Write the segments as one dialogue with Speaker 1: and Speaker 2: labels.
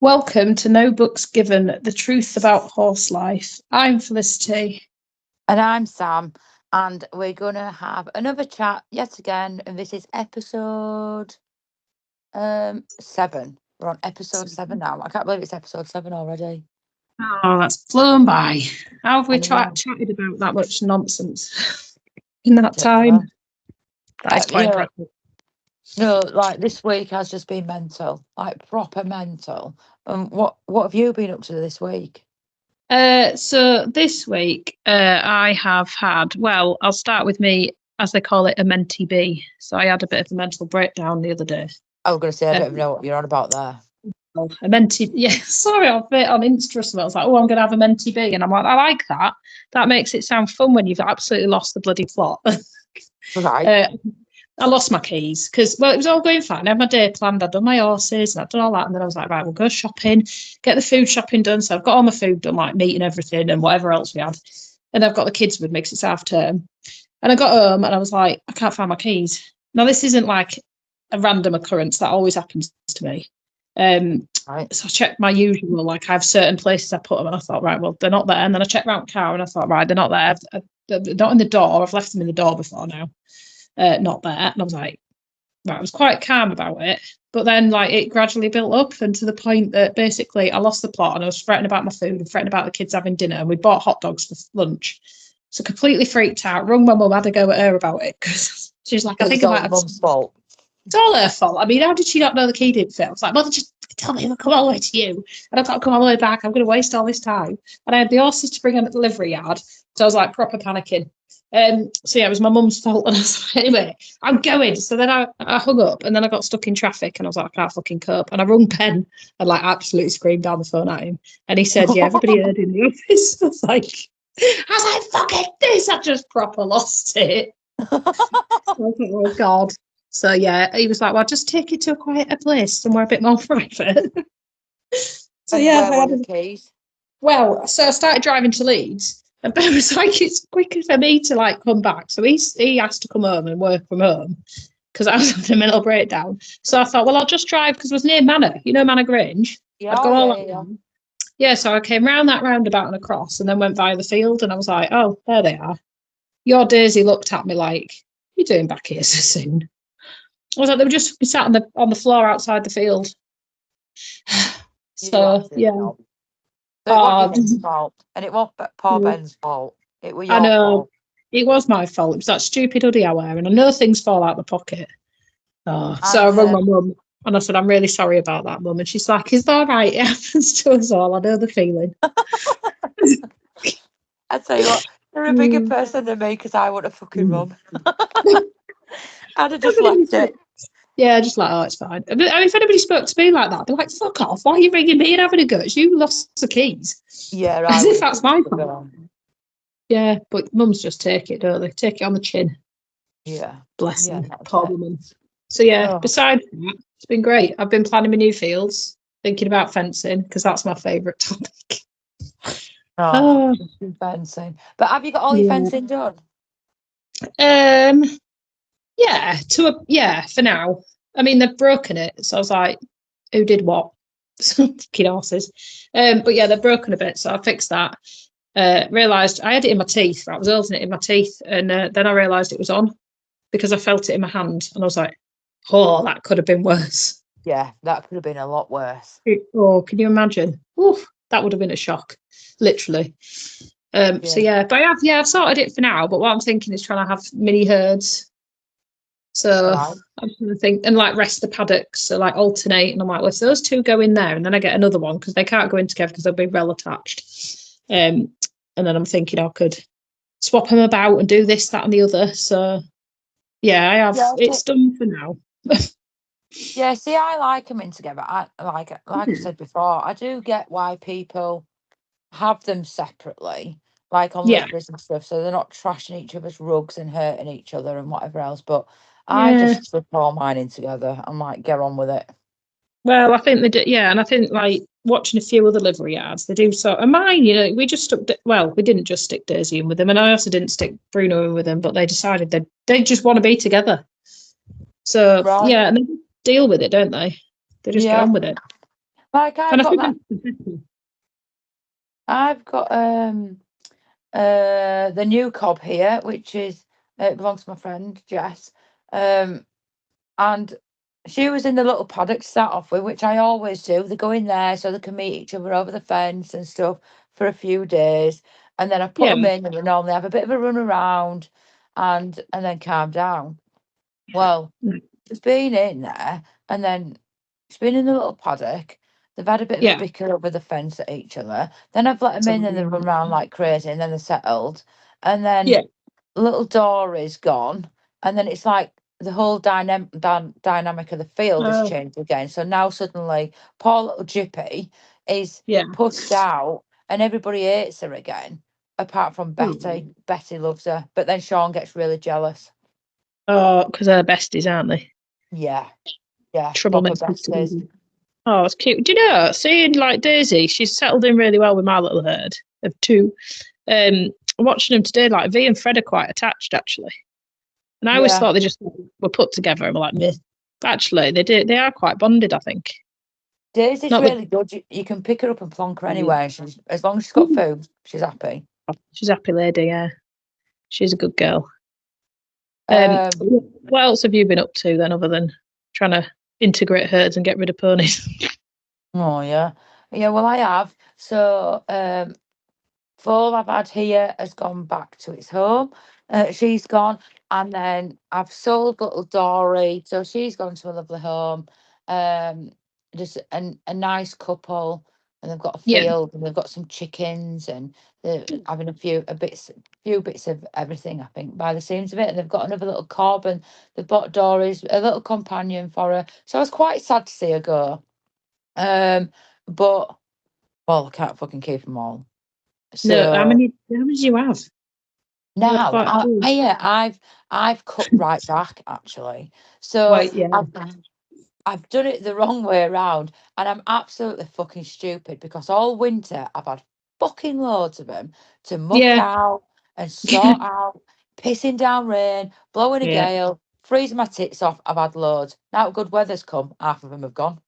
Speaker 1: Welcome to No Books Given, the truth about horse life. I'm Felicity.
Speaker 2: And I'm Sam, and we're going to have another chat yet again, and this is episode 7. We're on episode 7 now. I can't believe it's episode 7 already.
Speaker 1: Oh, that's flown by. How have we
Speaker 2: I know.
Speaker 1: chatted about that much nonsense in that time? That is quite impressive.
Speaker 2: No, like this week has just been mental, like proper mental. What have you been up to this week?
Speaker 1: So this week, I have had, well, I'll start with me, as they call it, a mentee bee. So I had a bit of a mental breakdown the other day.
Speaker 2: I was going to say, I don't even know what you're on about there.
Speaker 1: A mentee, yeah, sorry, on Insta or something. I was like, oh, I'm going to have a mentee bee. And I'm like, I like that. That makes it sound fun when you've absolutely lost the bloody plot.
Speaker 2: Right.
Speaker 1: I lost my keys because, well, it was all going fine. I had my day planned. I'd done my horses and I'd done all that. And then I was like, right, we'll go shopping, get the food shopping done. So I've got all my food done, like meat and everything and whatever else we had. And I've got the kids with me because it's half term. And I got home and I was like, I can't find my keys. Now, this isn't like a random occurrence. That always happens to me.
Speaker 2: Right.
Speaker 1: So I checked my usual, like I have certain places I put them and I thought, right, well, they're not there. And then I checked around the car and I thought, right, they're not there. They're not in the door. I've left them in the door before now. Not there. And I was like, right, I was quite calm about it. But then like it gradually built up and to the point that basically I lost the plot and I was fretting about my food and fretting about the kids having dinner and we bought hot dogs for lunch. So completely freaked out, rung my mum, had a go at her about it because she's like, I think I might have
Speaker 2: mum's fault.
Speaker 1: It's all her fault. I mean, how did she not know the key didn't fit? I was like, Mother, just tell me, I'll come all the way to you. And I've got to come all the way back. I'm going to waste all this time. And I had the horses to bring on the delivery yard. So I was like proper panicking. So yeah, it was my mum's fault. And I was like, anyway, I'm going. So then I hung up and then I got stuck in traffic and I was like, I can't fucking cope. And I rung Ben and like absolutely screamed down the phone at him. And he said, yeah, everybody heard in the office. I was like, fucking this. I just proper lost it. I was like, oh God. So yeah, he was like, well, just take it to a quieter place, somewhere a bit more private. So yeah,
Speaker 2: where were the keys?
Speaker 1: Well, so I started driving to Leeds, and Ben was like, it's quicker for me to like come back. So he asked to come home and work from home because I was having a mental breakdown. So I thought, well, I'll just drive because it was near Manor, Manor Grange.
Speaker 2: Yeah,
Speaker 1: I'd go yeah, so I came round that roundabout and across and then went via the field and I was like, oh, there they are. Your Daisy looked at me like, what are you doing back here so soon? I was like, they were just sat on the floor outside the field. So yeah.
Speaker 2: So it wasn't Ben's fault, and it wasn't poor Ben's fault. It was your fault.
Speaker 1: It was my fault. It was that stupid hoodie I wear, and I know things fall out the pocket. So I rang my mum and I said, I'm really sorry about that, Mum. And she's like, it's all right. It happens to us all. I know the feeling.
Speaker 2: I tell you what, you're a bigger person than me because I want a fucking mum. I'd have just left it.
Speaker 1: Yeah, just like, oh, it's fine. I mean, if anybody spoke to me like that, I'd be like, fuck off. Why are you ringing me and having a go? It's you lost the keys.
Speaker 2: Yeah, right.
Speaker 1: As if that's my fault. Yeah, but mums just take it, don't they? Take it on the chin.
Speaker 2: Yeah.
Speaker 1: Bless them. Poor woman. So yeah, besides that, it's been great. I've been planning my new fields, thinking about fencing, because that's my favourite topic.
Speaker 2: Fencing. But have you got all your fencing done?
Speaker 1: Yeah, for now. I mean, they've broken it, so I was like, who did what? Fucking horses. But yeah, they've broken a bit, so I fixed that. Realised I had it in my teeth. I was holding it in my teeth, and then I realised it was on because I felt it in my hand, and I was like, oh, that could have been worse.
Speaker 2: Yeah, that could have been a lot worse.
Speaker 1: Oh, can you imagine? Oof, that would have been a shock, literally. So yeah, but I've sorted it for now. But what I'm thinking is trying to have mini herds. So I'm trying to think and like rest the paddocks, so like alternate. And I'm like, well, if those two go in there, and then I get another one because they can't go in together because they'll be well attached. And then I'm thinking I could swap them about and do this, that, and the other. So yeah, I have. It's done for now.
Speaker 2: Yeah, see, I like them in together. I I said before, I do get why people have them separately, like on litters and stuff, so they're not trashing each other's rugs and hurting each other and whatever else. But I just slip all mine in together and like get on with it.
Speaker 1: Well, I think they do, and I think like watching a few other livery yards, they do so. And mine, we just stuck. We didn't just stick Daisy in with them, and I also didn't stick Bruno in with them. But they decided they just want to be together. So yeah, and they deal with it, don't they? They just get on with it.
Speaker 2: Like
Speaker 1: And
Speaker 2: I've
Speaker 1: I
Speaker 2: got
Speaker 1: think
Speaker 2: that.
Speaker 1: that's
Speaker 2: I've got the new cob here, which is it belongs to my friend Jess. And she was in the little paddock to start off with, which I always do. They go in there so they can meet each other over the fence and stuff for a few days. And then I put
Speaker 1: yeah,
Speaker 2: them in and they normally have a bit of a run around and then calm down. Well,
Speaker 1: mm,
Speaker 2: it's been in there and then it's been in the little paddock. They've had a bit of a
Speaker 1: yeah.
Speaker 2: bicker over the fence at each other. Then I've let them
Speaker 1: So,
Speaker 2: in and they run around like crazy and then they're settled. And then
Speaker 1: yeah.
Speaker 2: little Dory's gone, and then it's like the whole dynamic of the field has
Speaker 1: Oh,
Speaker 2: changed again. So now suddenly, poor little Jippy is
Speaker 1: yeah.
Speaker 2: pushed out, and everybody hates her again, apart from Betty.
Speaker 1: Mm.
Speaker 2: Betty loves her, but then Sean gets really jealous.
Speaker 1: Oh, because they're besties, aren't they?
Speaker 2: Yeah, yeah, proper
Speaker 1: Troublemakers
Speaker 2: besties.
Speaker 1: together. Oh, it's cute. Do you know, seeing like Daisy, she's settled in really well with my little herd of two. Watching them today, like V and Fred are quite attached actually. And I always
Speaker 2: Yeah,
Speaker 1: thought they just were put together and were like, meh. But actually, they are quite bonded, I think.
Speaker 2: Daisy's
Speaker 1: Not that
Speaker 2: really good. You can pick her up and plonk her anywhere. She's as long as she's got
Speaker 1: mm,
Speaker 2: food, she's happy.
Speaker 1: she's a happy lady, yeah. She's a good girl.
Speaker 2: Um,
Speaker 1: What else have you been up to then, other than trying to integrate herds and get rid of ponies?
Speaker 2: oh yeah, yeah. Well, I have. So foal I've had here has gone back to its home. She's gone, and then I've sold little Dory, so she's gone to a lovely home. Um, just a nice couple, and they've got a
Speaker 1: Yeah,
Speaker 2: field, and they've got some chickens, and they're having few bits of everything. I think by the seams of it, and they've got another little cob, and they've bought Dory's a little companion for her. So I was quite sad to see her go. But well, I can't fucking keep them all.
Speaker 1: no.
Speaker 2: So
Speaker 1: How many do you have? You had
Speaker 2: now,
Speaker 1: quite a few.
Speaker 2: yeah, I've cut right back actually. So
Speaker 1: Wait, yeah,
Speaker 2: I've done it the wrong way around, and I'm absolutely fucking stupid because all winter I've had fucking loads of them to muck
Speaker 1: yeah,
Speaker 2: out and sort out, pissing down rain, blowing a
Speaker 1: yeah,
Speaker 2: gale, freezing my tits off. I've had loads. Now good weather's come, half of them have gone.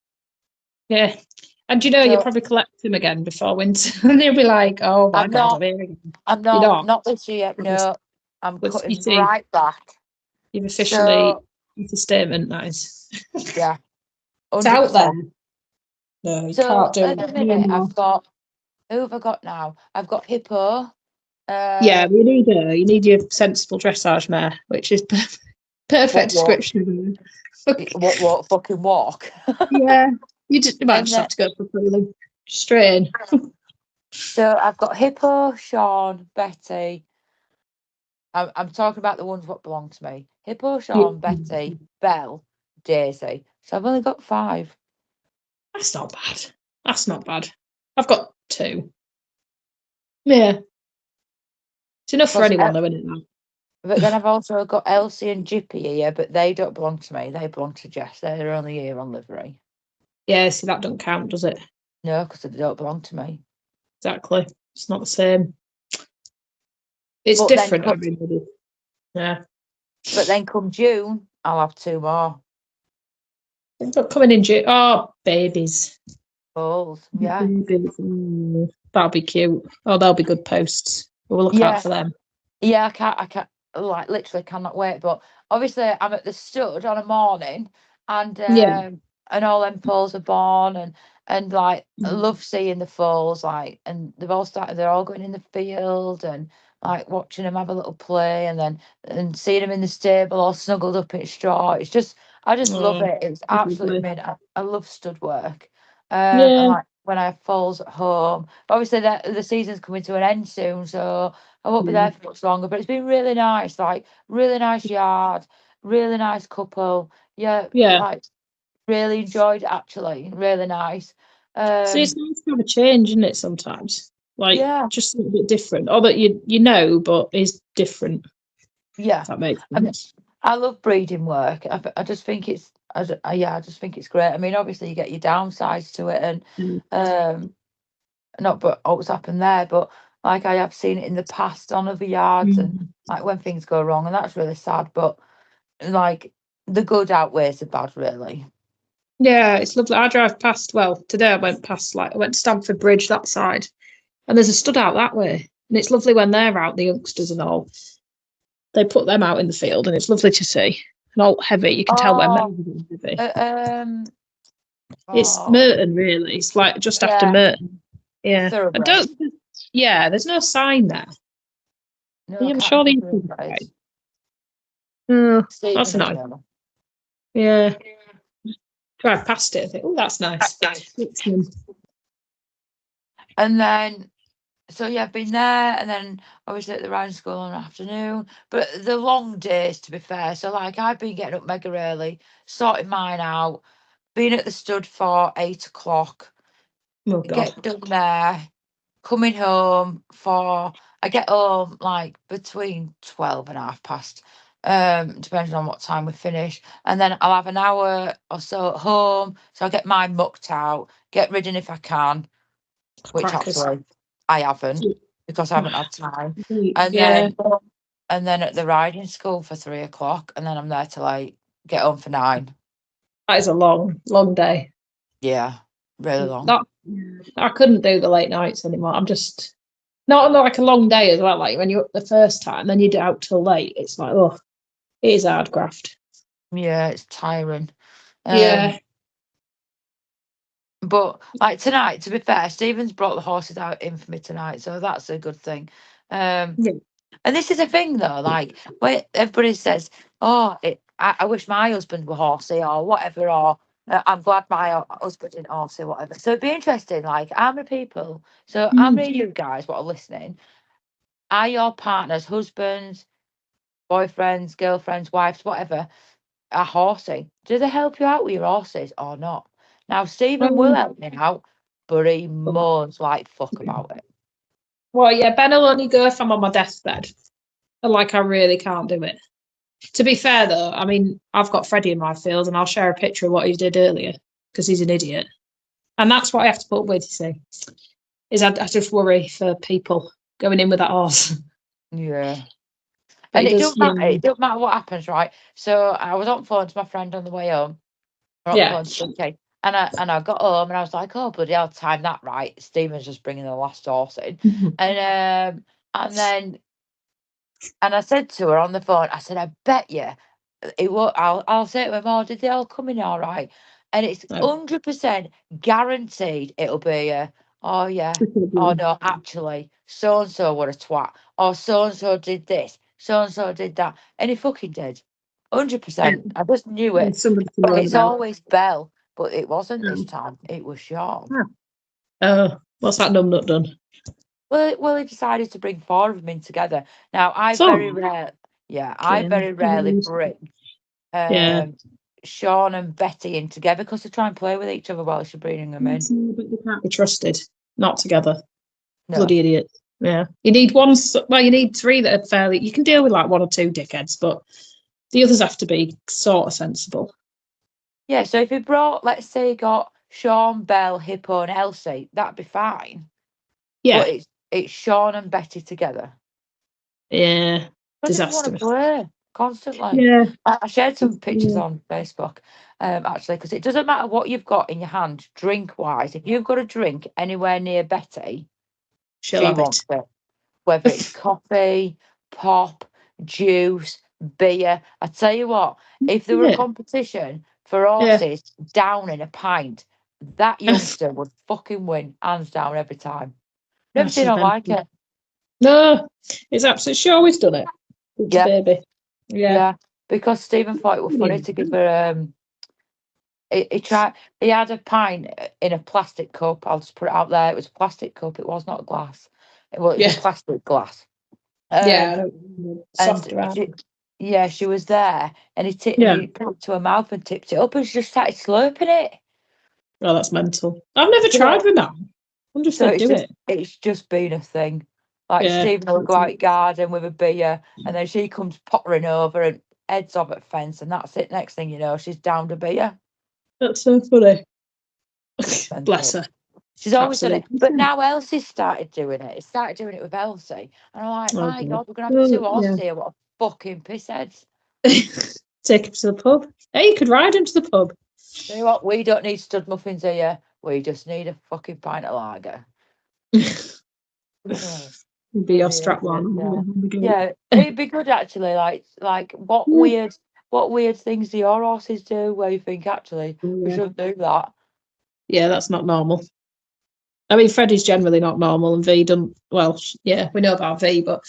Speaker 1: yeah. And you know, you
Speaker 2: So
Speaker 1: probably collect them again before winter, and they'll be like, "Oh my
Speaker 2: I'm
Speaker 1: god, I'm
Speaker 2: not,
Speaker 1: here again."
Speaker 2: I'm
Speaker 1: You
Speaker 2: not,
Speaker 1: know,
Speaker 2: not this year. No, I'm
Speaker 1: but you
Speaker 2: cutting
Speaker 1: see,
Speaker 2: right back.
Speaker 1: you've officially
Speaker 2: So
Speaker 1: it's a statement. That is,
Speaker 2: yeah,
Speaker 1: it's out there.
Speaker 2: 100%.
Speaker 1: No, you can't
Speaker 2: So
Speaker 1: do
Speaker 2: at
Speaker 1: it
Speaker 2: the minute,
Speaker 1: anymore.
Speaker 2: I've got who have I got now? I've got Hippo.
Speaker 1: Yeah,
Speaker 2: Um,
Speaker 1: you need your sensible dressage mare, which is perfect
Speaker 2: what walk?
Speaker 1: description of it.
Speaker 2: What fucking walk?
Speaker 1: Yeah, you might
Speaker 2: And
Speaker 1: just have to go for prelim. Straight in.
Speaker 2: so I've got Hippo, Sean, Betty. I'm talking about the ones what belong to me. Hippo,
Speaker 1: Yeah.
Speaker 2: Sean, Betty, Belle, Daisy. So I've only got 5.
Speaker 1: That's not bad. That's not bad. I've got 2. Yeah, it's enough for
Speaker 2: Plus,
Speaker 1: anyone, though, isn't it? Now?
Speaker 2: but then I've also got Elsie and Jippy here, but they don't belong to me. They belong to Jess. They're only here on livery.
Speaker 1: Yeah, see, that doesn't count, does it?
Speaker 2: No, because they don't belong to me.
Speaker 1: Exactly. It's not the same. It's
Speaker 2: But then,
Speaker 1: different, everybody. Yeah.
Speaker 2: come June, I'll have 2 more.
Speaker 1: But coming in June. Oh, babies.
Speaker 2: Balls. Yeah.
Speaker 1: Babies. That'll be cute. Oh, they'll be good posts. We'll look out
Speaker 2: Yeah.
Speaker 1: for them.
Speaker 2: Yeah, I can't, like, literally cannot wait. But obviously, I'm at the stud on a morning,
Speaker 1: Yeah.
Speaker 2: and all them foals are born, and like, I love seeing the foals, like, and they're all going in the field, and like watching them have a little play, and then and seeing them in the stable all snuggled up in straw. It's just, I just love
Speaker 1: Oh,
Speaker 2: it. It's absolutely
Speaker 1: lovely.
Speaker 2: made. I love stud work. And
Speaker 1: Yeah.
Speaker 2: like when I have foals at home, but obviously the season's coming to an end soon, so I won't be there for much longer, but it's been really nice, like really nice yard, really nice couple. Yeah,
Speaker 1: Yeah.
Speaker 2: like really enjoyed it actually, really nice.
Speaker 1: See, it's
Speaker 2: Um,
Speaker 1: nice to have a change, isn't it, sometimes? Like,
Speaker 2: yeah,
Speaker 1: just a little bit different. Or that you know, but is different.
Speaker 2: yeah.
Speaker 1: If that makes
Speaker 2: I mean,
Speaker 1: sense.
Speaker 2: I love breeding work. I just think it's, yeah, I just think it's great. I mean, obviously you get your downsides to it, and
Speaker 1: Mm.
Speaker 2: um, not but what's happened there, but like I have seen it in the past on other yards, and
Speaker 1: Mm.
Speaker 2: like when things go wrong, and that's really sad. But like the good outweighs the bad, really.
Speaker 1: Yeah, it's lovely. I drive past. Well, today I went past. I went to Stamford Bridge that side, and there's a stud out that way, and it's lovely when they're out, the youngsters and all. They put them out in the field, and it's lovely to see. And all heavy, you can tell when they're
Speaker 2: Oh,
Speaker 1: heavy.
Speaker 2: um,
Speaker 1: It's
Speaker 2: oh,
Speaker 1: Merton, really. It's like just after
Speaker 2: yeah,
Speaker 1: Merton. Yeah, I
Speaker 2: thoroughbred.
Speaker 1: don't. Yeah, there's no sign there.
Speaker 2: No, I
Speaker 1: Yeah, I'm
Speaker 2: can't
Speaker 1: sure
Speaker 2: think
Speaker 1: the
Speaker 2: of who that is.
Speaker 1: Oh, that's
Speaker 2: Stephen would
Speaker 1: nice.
Speaker 2: know.
Speaker 1: Yeah, drive past it. I think, oh, that's nice.
Speaker 2: And then, so yeah, I've been there, and then obviously at the riding school in the afternoon. But the long days, to be fair. So like, I've been getting up mega early, sorting mine out, been at the stud for 8 o'clock,
Speaker 1: Oh God,
Speaker 2: get done there, coming home for. I get home like between 12 and half past, depending on what time we finish. And then I'll have an hour or so at home. So I'll get mine mucked out, get ridden if I can, which
Speaker 1: crackers.
Speaker 2: actually I haven't because I haven't had time. And
Speaker 1: Yeah,
Speaker 2: then at the riding school for 3 o'clock, and then I'm there till I get home for 9.
Speaker 1: that is a long, long day.
Speaker 2: Yeah, really long.
Speaker 1: That I couldn't do the late nights anymore. I'm just not like a long day as well. Like when you're up the first time, then you do out till late. It's like, oh, it is hard graft.
Speaker 2: Yeah, it's tiring.
Speaker 1: Yeah.
Speaker 2: But like tonight, to be fair, Stephen's brought the horses out in for me tonight, so that's a good thing.
Speaker 1: Yeah.
Speaker 2: And this is a thing though, like when everybody says, "Oh, I wish my husband were horsey," or whatever, or "I'm glad my husband didn't horsey," whatever. So it'd be interesting, like how many people, so how
Speaker 1: Mm.
Speaker 2: many of you guys what are listening are your partners, husbands, boyfriends, girlfriends, wives, whatever, are horsey? Do they help you out with your horses or not? Now Stephen will help me out, but he moans like fuck about it.
Speaker 1: Well, yeah, Ben will only go if I'm on my deathbed. And like I really can't do it. To be fair though, I mean, I've got Freddie in my field and I'll share a picture of what he did earlier because he's an idiot. And that's what I have to put up with, you see. Is I just worry for people going in with that horse.
Speaker 2: Yeah.
Speaker 1: But
Speaker 2: And
Speaker 1: he
Speaker 2: it
Speaker 1: does,
Speaker 2: don't matter. It don't matter what happens, right? So I was on phone to my friend on the way home. Or on the
Speaker 1: yeah.
Speaker 2: phone to okay, and I got home and I was like, oh bloody hell, time that right. Stephen's just bringing the last horse in, and then I said to her on the phone, I said, I bet you it will. I'll say to him, oh, did they all come in all right? And it's
Speaker 1: No.
Speaker 2: 100% guaranteed it'll be oh yeah, oh no, actually, so and so were a twat, or so and so did this, so and so did that, and he fucking did. 100%. I just knew it.
Speaker 1: And somebody to
Speaker 2: But
Speaker 1: moan
Speaker 2: it's
Speaker 1: about.
Speaker 2: always Belle, but it wasn't this
Speaker 1: Oh,
Speaker 2: time. It was Sean.
Speaker 1: what's that numbnut done?
Speaker 2: Well, he decided to bring 4 of them in together. Now, I
Speaker 1: So,
Speaker 2: very rare, yeah, I
Speaker 1: okay.
Speaker 2: very rarely bring
Speaker 1: Yeah.
Speaker 2: um Sean and Betty in together because they try and play with each other while she's bringing them in.
Speaker 1: But they can't be trusted. Not together.
Speaker 2: No,
Speaker 1: Bloody idiot. Yeah. You need one, well, you need 3 that are fairly, you can deal with like 1 or 2 dickheads, but the others have to be sort of sensible.
Speaker 2: yeah. So if he brought, let's say, he got Sean, Belle, Hippo, and Elsie, that'd be fine.
Speaker 1: Yeah.
Speaker 2: But it's Sean and Betty together.
Speaker 1: Yeah.
Speaker 2: I just want to
Speaker 1: Disaster.
Speaker 2: play constantly.
Speaker 1: Yeah.
Speaker 2: I shared some pictures
Speaker 1: Yeah.
Speaker 2: on Facebook, actually, because it doesn't matter what you've got in your hand, drink wise. If you've got a drink anywhere near Betty,
Speaker 1: She'll
Speaker 2: she
Speaker 1: have it.
Speaker 2: wants it. Whether it's coffee, pop, juice, beer. I tell you what, if there were a
Speaker 1: Yeah.
Speaker 2: competition for
Speaker 1: Yeah.
Speaker 2: horses down in a pint, that youngster would fucking win, hands down, every time. Never seen
Speaker 1: She's
Speaker 2: her like
Speaker 1: mental.
Speaker 2: it.
Speaker 1: No, it's absolutely. She always done it. It's a
Speaker 2: Yeah,
Speaker 1: baby. Yeah.
Speaker 2: yeah. Because Stephen thought it was funny to give her he had a pint in a plastic cup. I'll just put it out there. It was a plastic cup. It was not a glass. Well, it was
Speaker 1: Yeah.
Speaker 2: a plastic glass.
Speaker 1: Yeah. Soft
Speaker 2: And
Speaker 1: around.
Speaker 2: she was there, and
Speaker 1: Yeah.
Speaker 2: he put it to her mouth and tipped it up, and she just started slurping it.
Speaker 1: Oh, that's mental. I've never
Speaker 2: Yeah.
Speaker 1: tried with that. I wonder if
Speaker 2: So
Speaker 1: they'd do it.
Speaker 2: it's just been a thing. Like
Speaker 1: Yeah.
Speaker 2: Stephen will go out garden with a beer, and then she comes pottering over and heads off at fence, and that's it. Next thing you know, she's downed a beer.
Speaker 1: That's so funny. Bless
Speaker 2: Mental.
Speaker 1: her.
Speaker 2: She's always done it.
Speaker 1: Absolutely.
Speaker 2: But now Elsie started doing it. It started doing it with Elsie. And I'm like,
Speaker 1: Oh,
Speaker 2: my
Speaker 1: God.
Speaker 2: God, we're going to have 2
Speaker 1: Yeah.
Speaker 2: horses here. What a fucking pissheads.
Speaker 1: Take him to the pub. Hey, you could ride him to the pub.
Speaker 2: You know what? We don't need stud muffins here. We just need a fucking pint of lager.
Speaker 1: Be your strap one.
Speaker 2: Yeah, it'd be good actually. Like what weird things do your horses do where you think actually we shouldn't do that?
Speaker 1: Yeah, that's not normal. I mean, Freddie's generally not normal, and V doesn't. Well, yeah, we know about V, but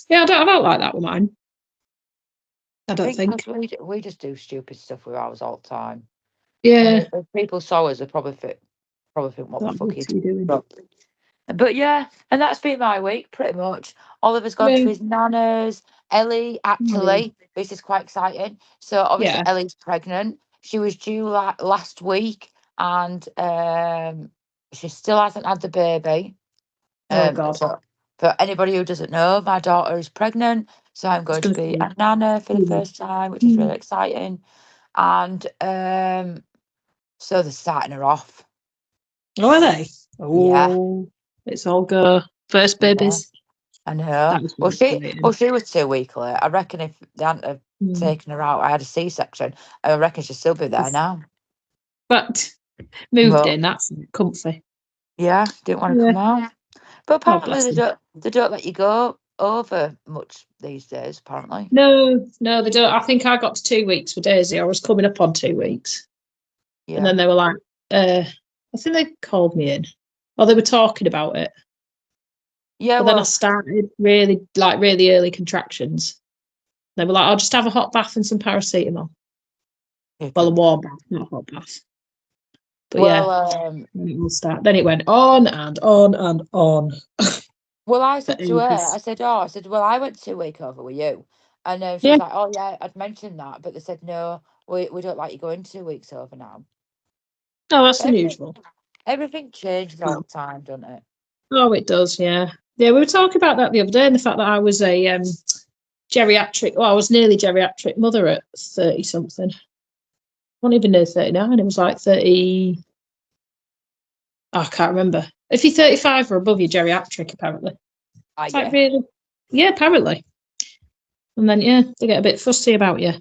Speaker 1: yeah, I don't like that with mine. I don't think.
Speaker 2: We just do stupid stuff with ours all the time.
Speaker 1: Yeah.
Speaker 2: If people saw us, they probably think what the fuck are you doing?
Speaker 1: But
Speaker 2: yeah, and that's been my week pretty much. Oliver's gone to his nana's. Ellie, actually, this is quite exciting. So obviously Ellie's pregnant. She was due last week, and she still hasn't had the baby.
Speaker 1: Oh God!
Speaker 2: For anybody who doesn't know, my daughter is pregnant, so I'm going to be a nana for the first time, which is really exciting. And so they're starting her off.
Speaker 1: Oh, are they? Oh, yeah. It's all go. First babies.
Speaker 2: I know. Well, she was 2 weeks late. I reckon if they hadn't have taken her out, I had a C-section. I reckon she'd still be there now.
Speaker 1: But moved in. That's comfy.
Speaker 2: Yeah, didn't want to come out. But apparently they don't let you go over much these days. Apparently.
Speaker 1: No, they don't. I think I got to 2 weeks for Daisy. I was coming up on 2 weeks. Yeah. And then they were like, I think they called me in, or they were talking about it. Yeah. But then I started really early contractions. They were like, I'll just have a hot bath and some paracetamol. Well, a warm bath, not a hot bath. But it will start. Then it went on and on and on.
Speaker 2: Well, I said to her, I said, well, I went 2 weeks over with you. And she was like, oh, yeah, I'd mentioned that. But they said, no, we don't like you going 2 weeks over now.
Speaker 1: Oh, that's unusual.
Speaker 2: Everything changes all the time, doesn't it?
Speaker 1: Oh, it does, yeah. Yeah, we were talking about that the other day, and the fact that I was a geriatric, I was nearly geriatric mother at 30-something. I wasn't even near 39. It was like 30... I can't remember. If you're 35 or above, you're geriatric, apparently. It's like really... Yeah, apparently. And then, they get a bit fussy about you.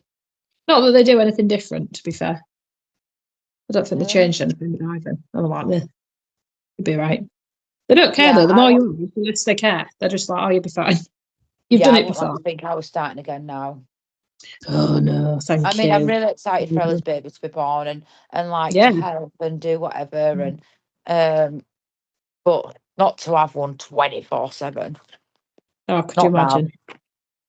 Speaker 1: Not that they do anything different, to be fair. I don't think they changed anything either. I'm like, you'll be right. They don't care, though. The more you are, the less they care. They're just like, oh, you'll be fine. You've done it before.
Speaker 2: I think I was starting again now.
Speaker 1: Oh, no, thank you.
Speaker 2: I mean, I'm really excited for Ella's baby to be born and like to help and do whatever. And but not to have one 24/7.
Speaker 1: Oh, could you imagine?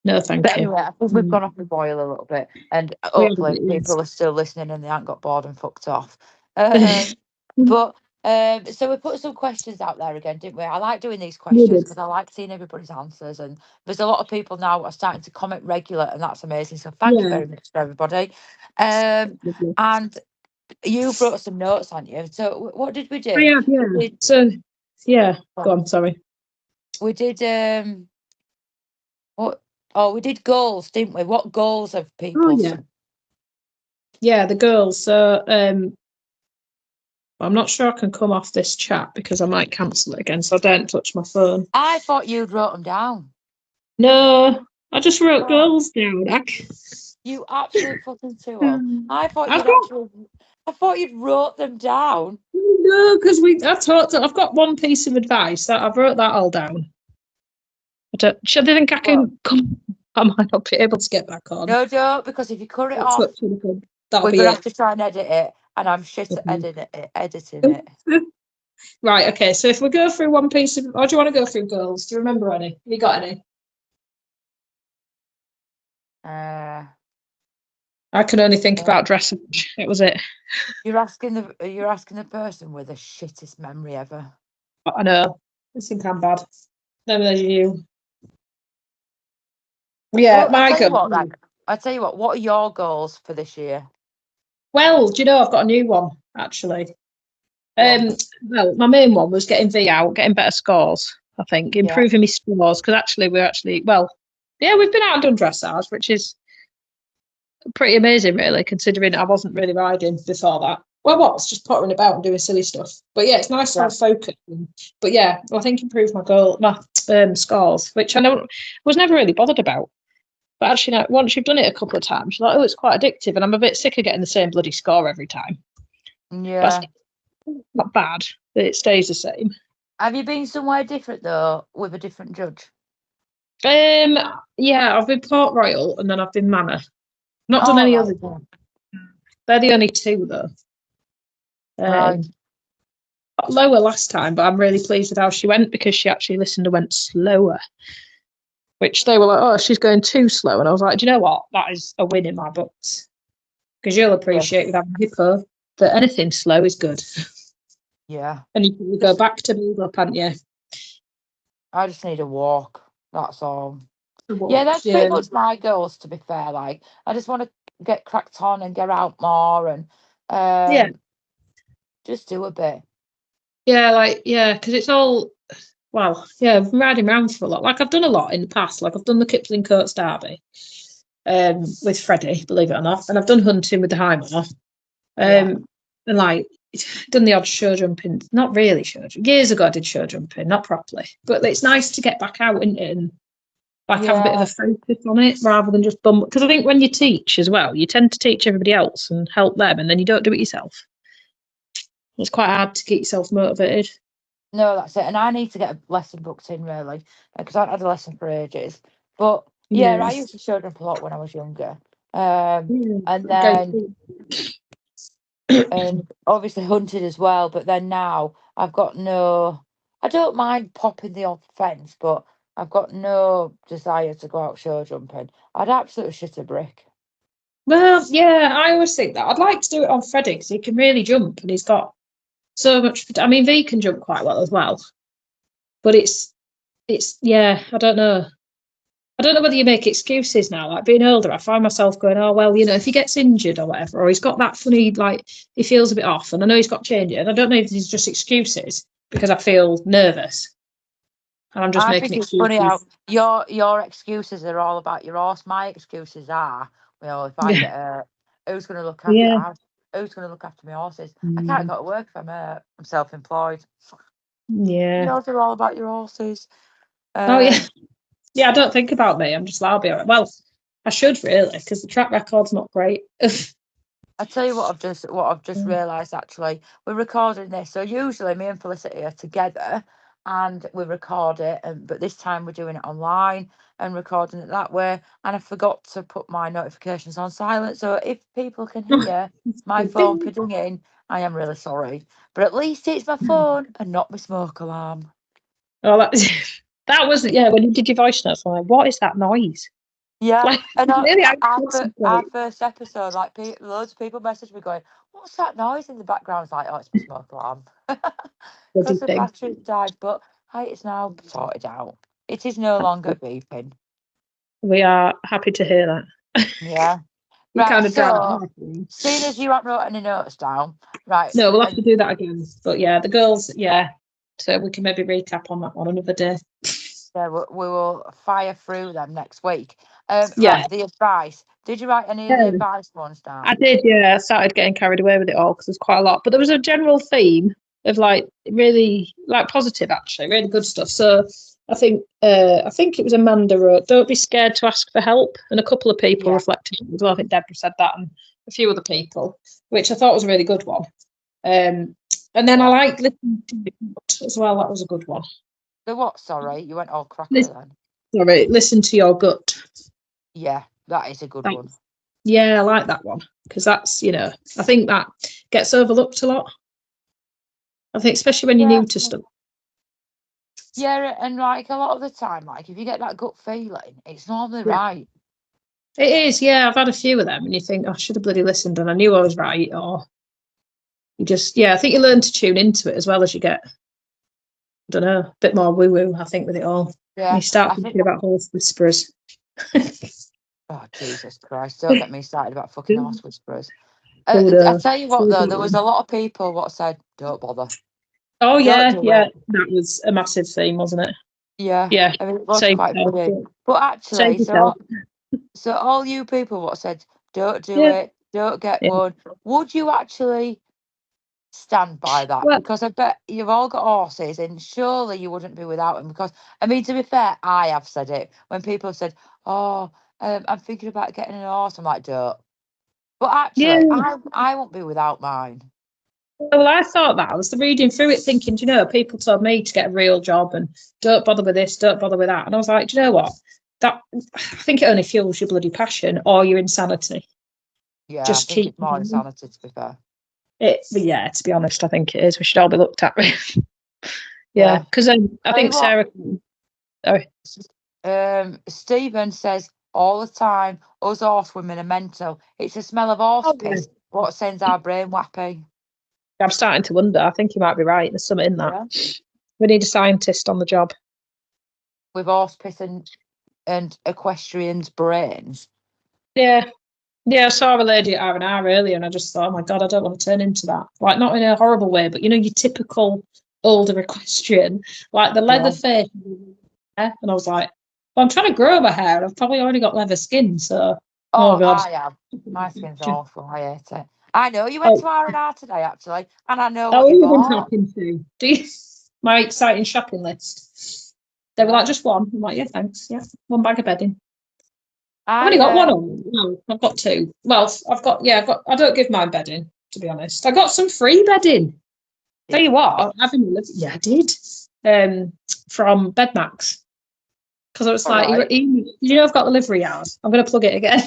Speaker 1: No, thank you.
Speaker 2: Anyway, I think we've gone off the boil a little bit, and hopefully people are still listening and they haven't got bored and fucked off. But so we put some questions out there again, didn't we? I like doing these questions because I like seeing everybody's answers, and there's a lot of people now who are starting to comment regular, and that's amazing. So thank you very much for everybody. And you brought some notes, haven't you? So what did we do?
Speaker 1: Yeah. Go on. Sorry.
Speaker 2: We did we did goals, didn't we? What goals have people?
Speaker 1: Oh, yeah, the goals. So I'm not sure I can come off this chat because I might cancel it again, so I don't touch my phone.
Speaker 2: I thought you'd wrote them down.
Speaker 1: No, I just wrote goals down.
Speaker 2: You absolute fucking tool. I thought you'd wrote them down.
Speaker 1: No, because I've got one piece of advice that I've wrote that all down. Should I think I can come? I might not be able to get back on.
Speaker 2: No, don't, because if you cut it off, we're going to have to try and edit it, and I'm shit at editing it.
Speaker 1: Right, okay, so if we go through one piece of... Or do you want to go through goals? Do you remember any? Have you got any? I can only think about dressage. That was it.
Speaker 2: You're asking the person with the shittest memory ever.
Speaker 1: I know. I think I'm bad. Never as you. Yeah, my goal.
Speaker 2: I'll tell you what. What are your goals for this year?
Speaker 1: Well, do you know I've got a new one actually. Well, my main one was getting V out, getting better scores. I think improving my scores because we've been out and done dressage, which is pretty amazing, really, considering I wasn't really riding before that. Well, I was just pottering about and doing silly stuff. But yeah, it's nice to have focus. But yeah, I think improve my scores, which I was never really bothered about. But actually, once you've done it a couple of times, you're like, oh, it's quite addictive, and I'm a bit sick of getting the same bloody score every time. But
Speaker 2: Yeah.
Speaker 1: it's not bad. It stays the same.
Speaker 2: Have you been somewhere different though, with a different judge?
Speaker 1: Yeah, I've been Port Royal and then I've been Manor. Not done
Speaker 2: Oh,
Speaker 1: any
Speaker 2: right.
Speaker 1: other. They're the only two though.
Speaker 2: Right.
Speaker 1: Got lower last time, but I'm really pleased with how she went because she actually listened and went slower. Which they were like, "Oh, she's going too slow," and I was like, "Do you know what? That is a win in my books because you'll
Speaker 2: Yeah.
Speaker 1: appreciate with having a hippo that anything slow is good,
Speaker 2: Yeah.
Speaker 1: and you can go back to build up, can't you?"
Speaker 2: I just need a walk. That's all.
Speaker 1: The
Speaker 2: Yeah,
Speaker 1: walks,
Speaker 2: that's pretty
Speaker 1: yeah,
Speaker 2: much my goals, to be fair. Like, I just want to get cracked on and get out more and
Speaker 1: yeah,
Speaker 2: just do a bit.
Speaker 1: yeah, like yeah, because it's all well, yeah, I've been riding around for a lot. Like I've done a lot in the past. Like I've done the Kipling Coates Derby with Freddie, believe it or not, and I've done hunting with the Heimer.
Speaker 2: Yeah.
Speaker 1: And like done the odd show jumping, not really show jumping. Years ago, I did show jumping, not properly, but it's nice to get back out in it and like have a bit of
Speaker 2: Yeah.
Speaker 1: a focus on it rather than just bum. Because I think when you teach as well, you tend to teach everybody else and help them, and then you don't do it yourself. It's quite hard to keep yourself motivated.
Speaker 2: No, that's it. And I need to get a lesson booked in, really, because I haven't had a lesson for ages. But yeah,
Speaker 1: Yeah.
Speaker 2: I used to show jump a lot when I was younger. And
Speaker 1: Go.
Speaker 2: then and obviously hunted as well. But then now I've got no, I don't mind popping the odd fence, but I've got no desire to go out show jumping. I'd absolutely shit a brick.
Speaker 1: Well, yeah, I always think that. I'd like to do it on Freddie because he can really jump and he's got so much. I mean, V can jump quite well as well, but it's yeah, I don't know. I don't know whether you make excuses now. Like being older, I find myself going, oh, well, if he gets injured or whatever, or he's got that funny, like he feels a bit off, and I know he's got change it. And I don't know if these are just excuses because I feel nervous and I'm just
Speaker 2: I
Speaker 1: making
Speaker 2: think it's funny how
Speaker 1: excuses.
Speaker 2: your excuses are all about your horse. My excuses are, if I
Speaker 1: Yeah.
Speaker 2: get hurt, who's going to look after
Speaker 1: Yeah.
Speaker 2: who's going to look after my horses? I can't
Speaker 1: Mm.
Speaker 2: go to work if I'm hurt. I'm self-employed.
Speaker 1: Yeah.
Speaker 2: Yours are all about your horses.
Speaker 1: Oh, yeah.
Speaker 2: Um,
Speaker 1: Yeah, I don't think about me. I'm just like, I'll be all right. Well, I should really because the track record's not great.
Speaker 2: I tell you what I've just realised actually. We're recording this, so usually me and Felicity are together and we record it, but this time we're doing it online and recording it that way. And I forgot to put my notifications on silent, so if people can hear my phone pinging, I am really sorry. But at least it's my phone and not my smoke alarm.
Speaker 1: Oh, that wasn't, yeah, when you did your voice notes, I'm like, what is that noise?
Speaker 2: Yeah,
Speaker 1: Like,
Speaker 2: and
Speaker 1: really, I
Speaker 2: our
Speaker 1: concentrate.
Speaker 2: first episode, like loads of people messaged me going, "What's that noise in the background?" It's like, "Oh, it's my smoke alarm,"
Speaker 1: Bloody
Speaker 2: because the
Speaker 1: thing.
Speaker 2: battery's died. But hey, it's now sorted out. It is no longer beeping.
Speaker 1: We are happy to hear that.
Speaker 2: Yeah.
Speaker 1: You
Speaker 2: Right.
Speaker 1: kind of drowned
Speaker 2: So,
Speaker 1: out.
Speaker 2: seeing as you haven't wrote any notes down, right,
Speaker 1: No, we'll have to
Speaker 2: and
Speaker 1: do that again. But yeah, the girls, yeah. So we can maybe recap on that one another day.
Speaker 2: yeah, we will fire through them next week.
Speaker 1: Yeah.
Speaker 2: Right, the advice. Did you write any of the
Speaker 1: Yeah.
Speaker 2: advice ones
Speaker 1: I
Speaker 2: down?
Speaker 1: did, yeah. I started getting carried away with it all because there's quite a lot. But there was a general theme of like really like positive actually, really good stuff. So I think it was Amanda wrote, don't be scared to ask for help. And a couple of people
Speaker 2: Yeah.
Speaker 1: reflected as well. I think Deborah said that and a few other people, which I thought was a really good one. And then I
Speaker 2: Yeah.
Speaker 1: liked listening to it as well. That was a good one.
Speaker 2: The what? Sorry, you went all crackly then.
Speaker 1: Sorry, listen to your gut.
Speaker 2: Yeah, that is a good one.
Speaker 1: Yeah, I like that one because that's, I think that gets overlooked a lot. I think, especially when you're
Speaker 2: Yeah.
Speaker 1: new to stuff.
Speaker 2: Yeah, and like a lot of the time, like if you get that gut feeling, it's normally
Speaker 1: Yeah.
Speaker 2: right.
Speaker 1: It is, yeah. I've had a few of them, and you think, oh, I should have bloody listened, and I knew I was right. Or you just, yeah, I think you learn to tune into it as well as you get, I don't know, a bit more woo woo, I think, with it all. And
Speaker 2: Yeah,
Speaker 1: you start
Speaker 2: I think.
Speaker 1: thinking about horse whisperers.
Speaker 2: Oh Jesus Christ! Don't get me started about fucking horse whisperers.
Speaker 1: Oh,
Speaker 2: I
Speaker 1: no.
Speaker 2: tell you what, though, there was a lot of people what said, "Don't bother,
Speaker 1: Oh,
Speaker 2: don't
Speaker 1: yeah,
Speaker 2: do
Speaker 1: yeah.
Speaker 2: it."
Speaker 1: That was a massive theme, wasn't it?
Speaker 2: Yeah,
Speaker 1: Yeah.
Speaker 2: I mean it was
Speaker 1: Save
Speaker 2: quite
Speaker 1: yourself.
Speaker 2: funny.
Speaker 1: Yeah.
Speaker 2: But
Speaker 1: Save
Speaker 2: actually,
Speaker 1: yourself.
Speaker 2: so all you people what said, "Don't do
Speaker 1: Yeah.
Speaker 2: it, don't get
Speaker 1: Yeah.
Speaker 2: one." Would you actually stand by that?
Speaker 1: Well,
Speaker 2: Because I bet you've all got horses, and surely you wouldn't be without them. Because I mean, to be fair, I have said it when people have said, "Oh, I'm thinking about getting a horse." I'm like, "Don't." But
Speaker 1: yeah.
Speaker 2: actually, I won't be without mine.
Speaker 1: Well, I thought that. I was reading through it thinking, do you know, people told me to get a real job and don't bother with this, don't bother with that. And I was like, do you know what? That I think it only fuels your bloody passion or your insanity.
Speaker 2: Yeah, I
Speaker 1: Just
Speaker 2: think
Speaker 1: keep
Speaker 2: it's more insanity, to be fair.
Speaker 1: But yeah, to be honest, I think it is. We should all be looked at. Yeah,
Speaker 2: Yeah.
Speaker 1: because I think
Speaker 2: Tell
Speaker 1: Sarah. Sorry.
Speaker 2: Stephen says all the time, us horse women are mental. It's a smell of horse
Speaker 1: Oh, yeah.
Speaker 2: piss. What sends our brain wappy?
Speaker 1: I'm starting to wonder. I think you might be right. There's something in that.
Speaker 2: Yeah.
Speaker 1: We need a scientist on the job.
Speaker 2: With horse piss and equestrians' brains.
Speaker 1: Yeah. Yeah, I saw a lady at R&R earlier and I just thought, oh my God, I don't want to turn into that. Like, not in a horrible way, but, you know, your typical older equestrian, like the leather
Speaker 2: Yeah.
Speaker 1: face. And I was like, well, I'm trying to grow my hair. I've probably already got leather skin, so...
Speaker 2: Oh,
Speaker 1: God.
Speaker 2: I have. My skin's awful. I hate it. I know you went to R&R today, actually, and I know what
Speaker 1: Oh,
Speaker 2: you
Speaker 1: you've been
Speaker 2: bought.
Speaker 1: shopping too. Do you? My exciting shopping list. They were like, just one. I'm like, yeah, thanks. Yeah, one bag of bedding. I've only got one on. No, I've got two. Well, I don't give mine bedding, to be honest. I got some free bedding. Tell you what, I did. From Bedmax. Because I was like,
Speaker 2: Right.
Speaker 1: you know, I've got the livery yard. I'm going to plug it again.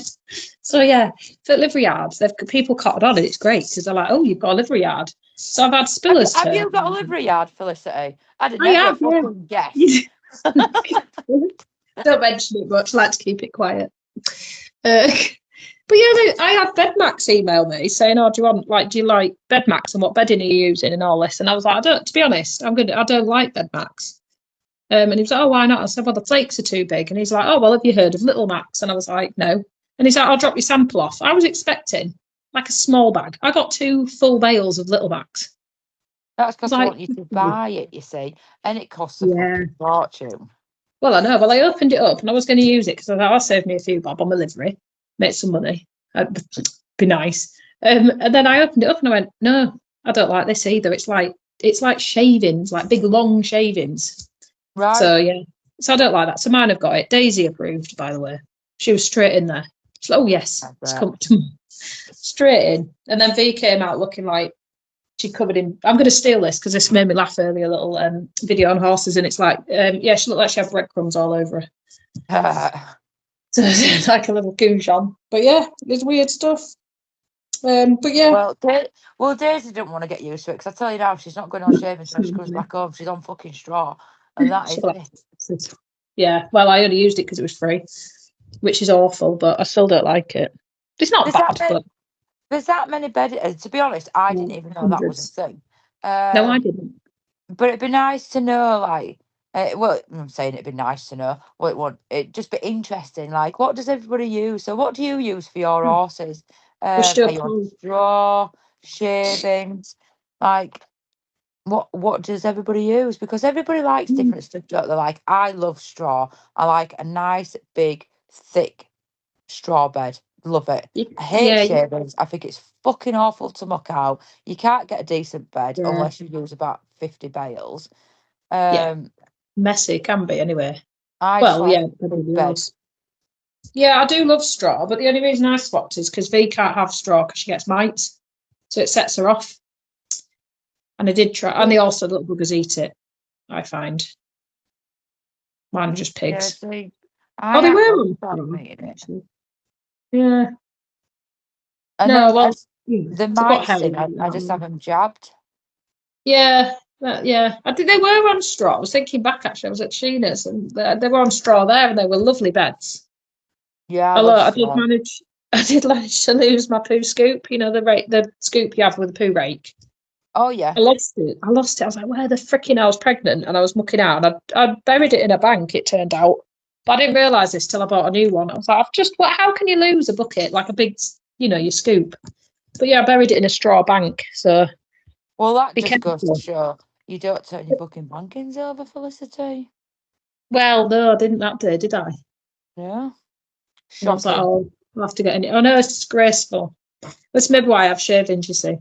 Speaker 1: So yeah, for livery yards, they've people cottoned on and it's great because they're like, oh, you've got a livery yard. So I've had spillers.
Speaker 2: Have you got a livery yard, Felicity? I did
Speaker 1: I
Speaker 2: never
Speaker 1: have,
Speaker 2: fucking guess.
Speaker 1: Don't mention it much. I like to keep it quiet. But yeah, I had Bedmax email me saying, "Oh, do you like Bedmax and what bedding are you using and all this?" And I was like, To be honest, I don't like Bedmax." And he was like, "Oh, why not?" I said, "Well, the flakes are too big." And he's like, "Oh, well, have you heard of Little Max?" And I was like, "No." And he's like, "I'll drop your sample off." I was expecting like a small bag. I got 2 full bales of Little Max.
Speaker 2: That's because I
Speaker 1: Like,
Speaker 2: want you to buy it, you see, and it costs a
Speaker 1: yeah.
Speaker 2: fucking fortune.
Speaker 1: Well, I know. Well, I opened it up and I was going to use it because I thought I'll save me a few bob on my livery, make some money. That'd be nice. And then I opened it up and I went, no, I don't like this either. It's like shavings, like big long shavings.
Speaker 2: Right.
Speaker 1: So yeah. So I don't like that. So mine have got it. Daisy approved, by the way. She was straight in there. She's like, oh yes, it's comfortable. Straight in. And then V came out looking like she covered in. I'm going to steal this because this made me laugh earlier. A little video on horses, and it's like, yeah, she looked like she had breadcrumbs all over her. So it's like a little goose on. But yeah, it's weird stuff. But yeah.
Speaker 2: Well, Daisy didn't want to get used to it because I tell you now, she's not going on shaving when she comes back home. She's on fucking straw, and that is it.
Speaker 1: Yeah. Well, I only used it because it was free, which is awful, but I still don't like it. It's not bad, but
Speaker 2: there's that many beds. To be honest, I didn't even know that was a thing.
Speaker 1: No, I didn't.
Speaker 2: But it'd be nice to know, like, well, I'm saying it'd be nice to know. Well, it'd just be interesting. Like, what does everybody use? So, what do you use for your horses? Are you on straw, shavings? Like, what does everybody use? Because everybody likes different stuff. Don't they? Like, I love straw. I like a nice, big, thick straw bed. Love it. I hate shavings. I think it's fucking awful to muck out. You can't get a decent bed unless you use about 50 bales.
Speaker 1: Messy can be anyway.
Speaker 2: Bed.
Speaker 1: Yeah, I do love straw, but the only reason I swapped is because V can't have straw because she gets mites, so it sets her off. And I did try, and they also little buggers eat it. I find mine are just pigs.
Speaker 2: Yeah,
Speaker 1: they were actually. Yeah.
Speaker 2: And
Speaker 1: no, well,
Speaker 2: the mice thing, I just have them jabbed.
Speaker 1: Yeah, yeah. I think they were on straw. I was thinking back actually. I was at Sheena's and they were on straw there, and they were lovely beds.
Speaker 2: Yeah,
Speaker 1: I did manage to lose my poo scoop. You know the scoop you have with the poo rake.
Speaker 2: Oh yeah.
Speaker 1: I lost it. I was like, where the fricking I was pregnant and I was mucking out and I buried it in a bank, it turned out. But I didn't realise this till I bought a new one. I was like, how can you lose a bucket like a big, your scoop? But yeah, I buried it in a straw bank. So
Speaker 2: well, that just goes to show you don't turn your booking bankings over, Felicity.
Speaker 1: Well, no, I didn't that day, did I?
Speaker 2: Yeah.
Speaker 1: I was like, I'll have to get in it. Oh no, it's disgraceful. That's maybe why I have shavings, you see.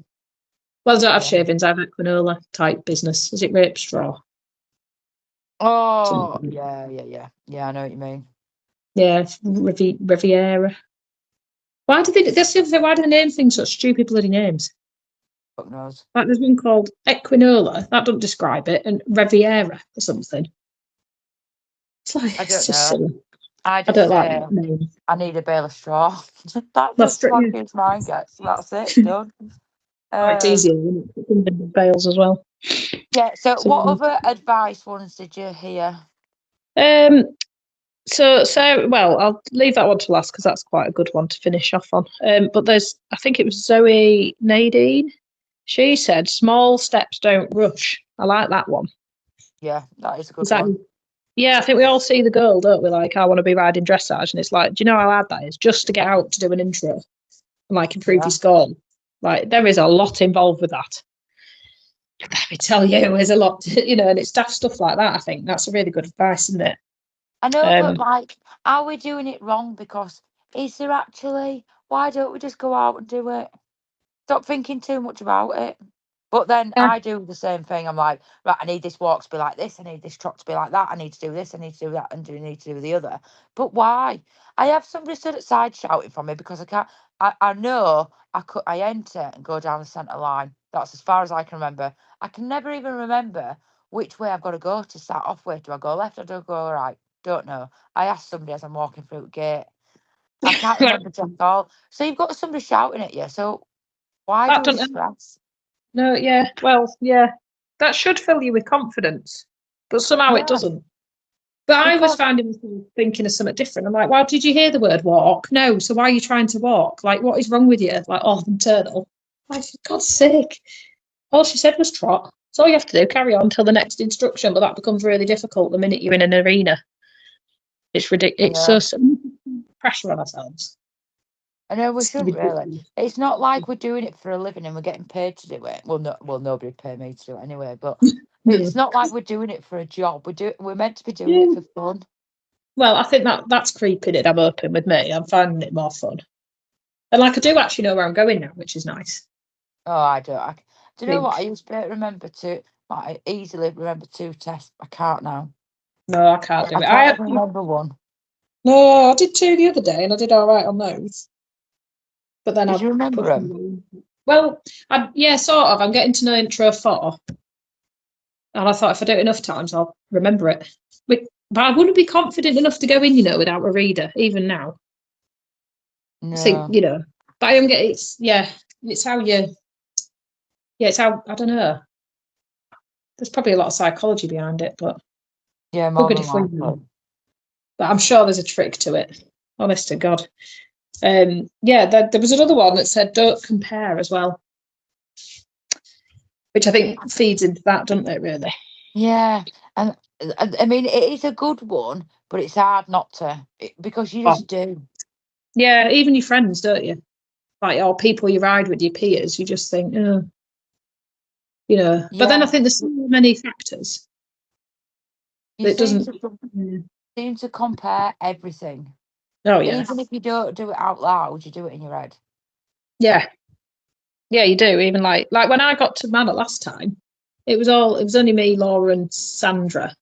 Speaker 1: Well, I don't have shavings, I have Equinola type business. Is it rape straw?
Speaker 2: Oh, yeah. Yeah, I know what you mean.
Speaker 1: Yeah, Riviera. Why do they name things such stupid bloody names?
Speaker 2: Fuck knows.
Speaker 1: Like there's one called Equinola. That doesn't describe it, and Riviera or something. It's like
Speaker 2: I
Speaker 1: it's
Speaker 2: don't
Speaker 1: just
Speaker 2: know.
Speaker 1: silly.
Speaker 2: I
Speaker 1: I don't
Speaker 2: just
Speaker 1: like
Speaker 2: say
Speaker 1: that name.
Speaker 2: I need a bale of straw. That's
Speaker 1: That's
Speaker 2: as
Speaker 1: true.
Speaker 2: swanky as mine gets. That's it. Done.
Speaker 1: Oh, it's easier when it comes in bales as well.
Speaker 2: Yeah. So,
Speaker 1: So,
Speaker 2: what other advice ones did you hear?
Speaker 1: um, so well, I'll leave that one to last because that's quite a good one to finish off on. But I think it was Zoe Nadine. She said, "Small steps don't rush." I like that one.
Speaker 2: Yeah, that is a good
Speaker 1: Is that?
Speaker 2: one.
Speaker 1: Yeah, I think we all see the girl, don't we? Like, I want to be riding dressage, and it's like, do you know how hard that is? Just to get out to do an intro and like improve
Speaker 2: Yeah.
Speaker 1: your score. Like, there is a lot involved with that. Let me tell you, there's a lot, and it's daft stuff like that. I think that's a really good advice, isn't it?
Speaker 2: I know, but like, are we doing it wrong? Because is there actually? Why don't we just go out and do it? Stop thinking too much about it. But then
Speaker 1: Yeah.
Speaker 2: I do the same thing. I'm like, right, I need this walk to be like this. I need this trot to be like that. I need to do this. I need to do that. And I need to do the other. But why? I have somebody stood at side shouting from me because I can't. I know I enter and go down the centre line. That's as far as I can remember. I can never even remember which way I've got to go to start off with. Do I go left or do I go right? Don't know. I asked somebody as I'm walking through the gate. I can't remember at all. So you've got somebody shouting at you. So why
Speaker 1: That
Speaker 2: do we
Speaker 1: don't.
Speaker 2: stress?
Speaker 1: No, yeah. Well, yeah. That should fill you with confidence, but somehow it
Speaker 2: Yeah,
Speaker 1: doesn't. But I was
Speaker 2: because
Speaker 1: finding myself thinking of something different. I'm like, well, did you hear the word walk? No. So why are you trying to walk? Like, what is wrong with you? Like, oh, internal. Like, for God's sake. All she said was trot. That's all you have to do. Carry on till the next instruction. But that becomes really difficult the minute you're in an arena. It's ridiculous. It's so pressure on ourselves.
Speaker 2: I know we
Speaker 1: It's
Speaker 2: shouldn't really.
Speaker 1: ridiculous.
Speaker 2: It's not like we're doing it for a living and we're getting paid to do it. Well, no, nobody would pay me to do it anyway. But
Speaker 1: No.
Speaker 2: it's not like we're doing it for a job. We're meant to be doing
Speaker 1: Yeah.
Speaker 2: it for fun.
Speaker 1: Well, I think that's creeping it. I'm open with me. I'm finding it more fun. And like I do actually know where I'm going now, which is nice.
Speaker 2: Oh, I don't. Do you know
Speaker 1: Think,
Speaker 2: what? I used to be able to remember to. I easily remember 2 tests. I can't now.
Speaker 1: no, I can't do
Speaker 2: I
Speaker 1: it.
Speaker 2: can't even remember one.
Speaker 1: No, I did two the other day, and I did all right on those. But then
Speaker 2: Did
Speaker 1: I
Speaker 2: you remember
Speaker 1: put
Speaker 2: them?
Speaker 1: well, yeah, sort of. I'm getting to know intro 4, and I thought if I do it enough times, I'll remember it. But I wouldn't be confident enough to go in, without a reader, even now. I think,
Speaker 2: No.
Speaker 1: but I am getting. It's how you. Yeah, it's how I don't know. There's probably a lot of psychology behind it, but
Speaker 2: Yeah,
Speaker 1: we're
Speaker 2: more
Speaker 1: good
Speaker 2: than
Speaker 1: if we
Speaker 2: likely.
Speaker 1: know. But I'm sure there's a trick to it. Honest to God. Yeah, there was another one that said don't compare as well, which I think feeds into that, doesn't it? Really?
Speaker 2: Yeah, and I mean it is a good one, but it's hard not to because you
Speaker 1: Oh,
Speaker 2: just do.
Speaker 1: yeah, even your friends, don't you? Like, or people you ride with, your peers, you just think, oh, But then I
Speaker 2: Yeah,
Speaker 1: think there's so many factors
Speaker 2: you
Speaker 1: that it
Speaker 2: seem
Speaker 1: doesn't.
Speaker 2: to
Speaker 1: Yeah.
Speaker 2: seem to compare everything,
Speaker 1: Oh yeah,
Speaker 2: even if you don't do it out loud, you do it in your head.
Speaker 1: yeah, yeah. You do. Even like when I got to Manor last time, it was only me, Laura, and Sandra.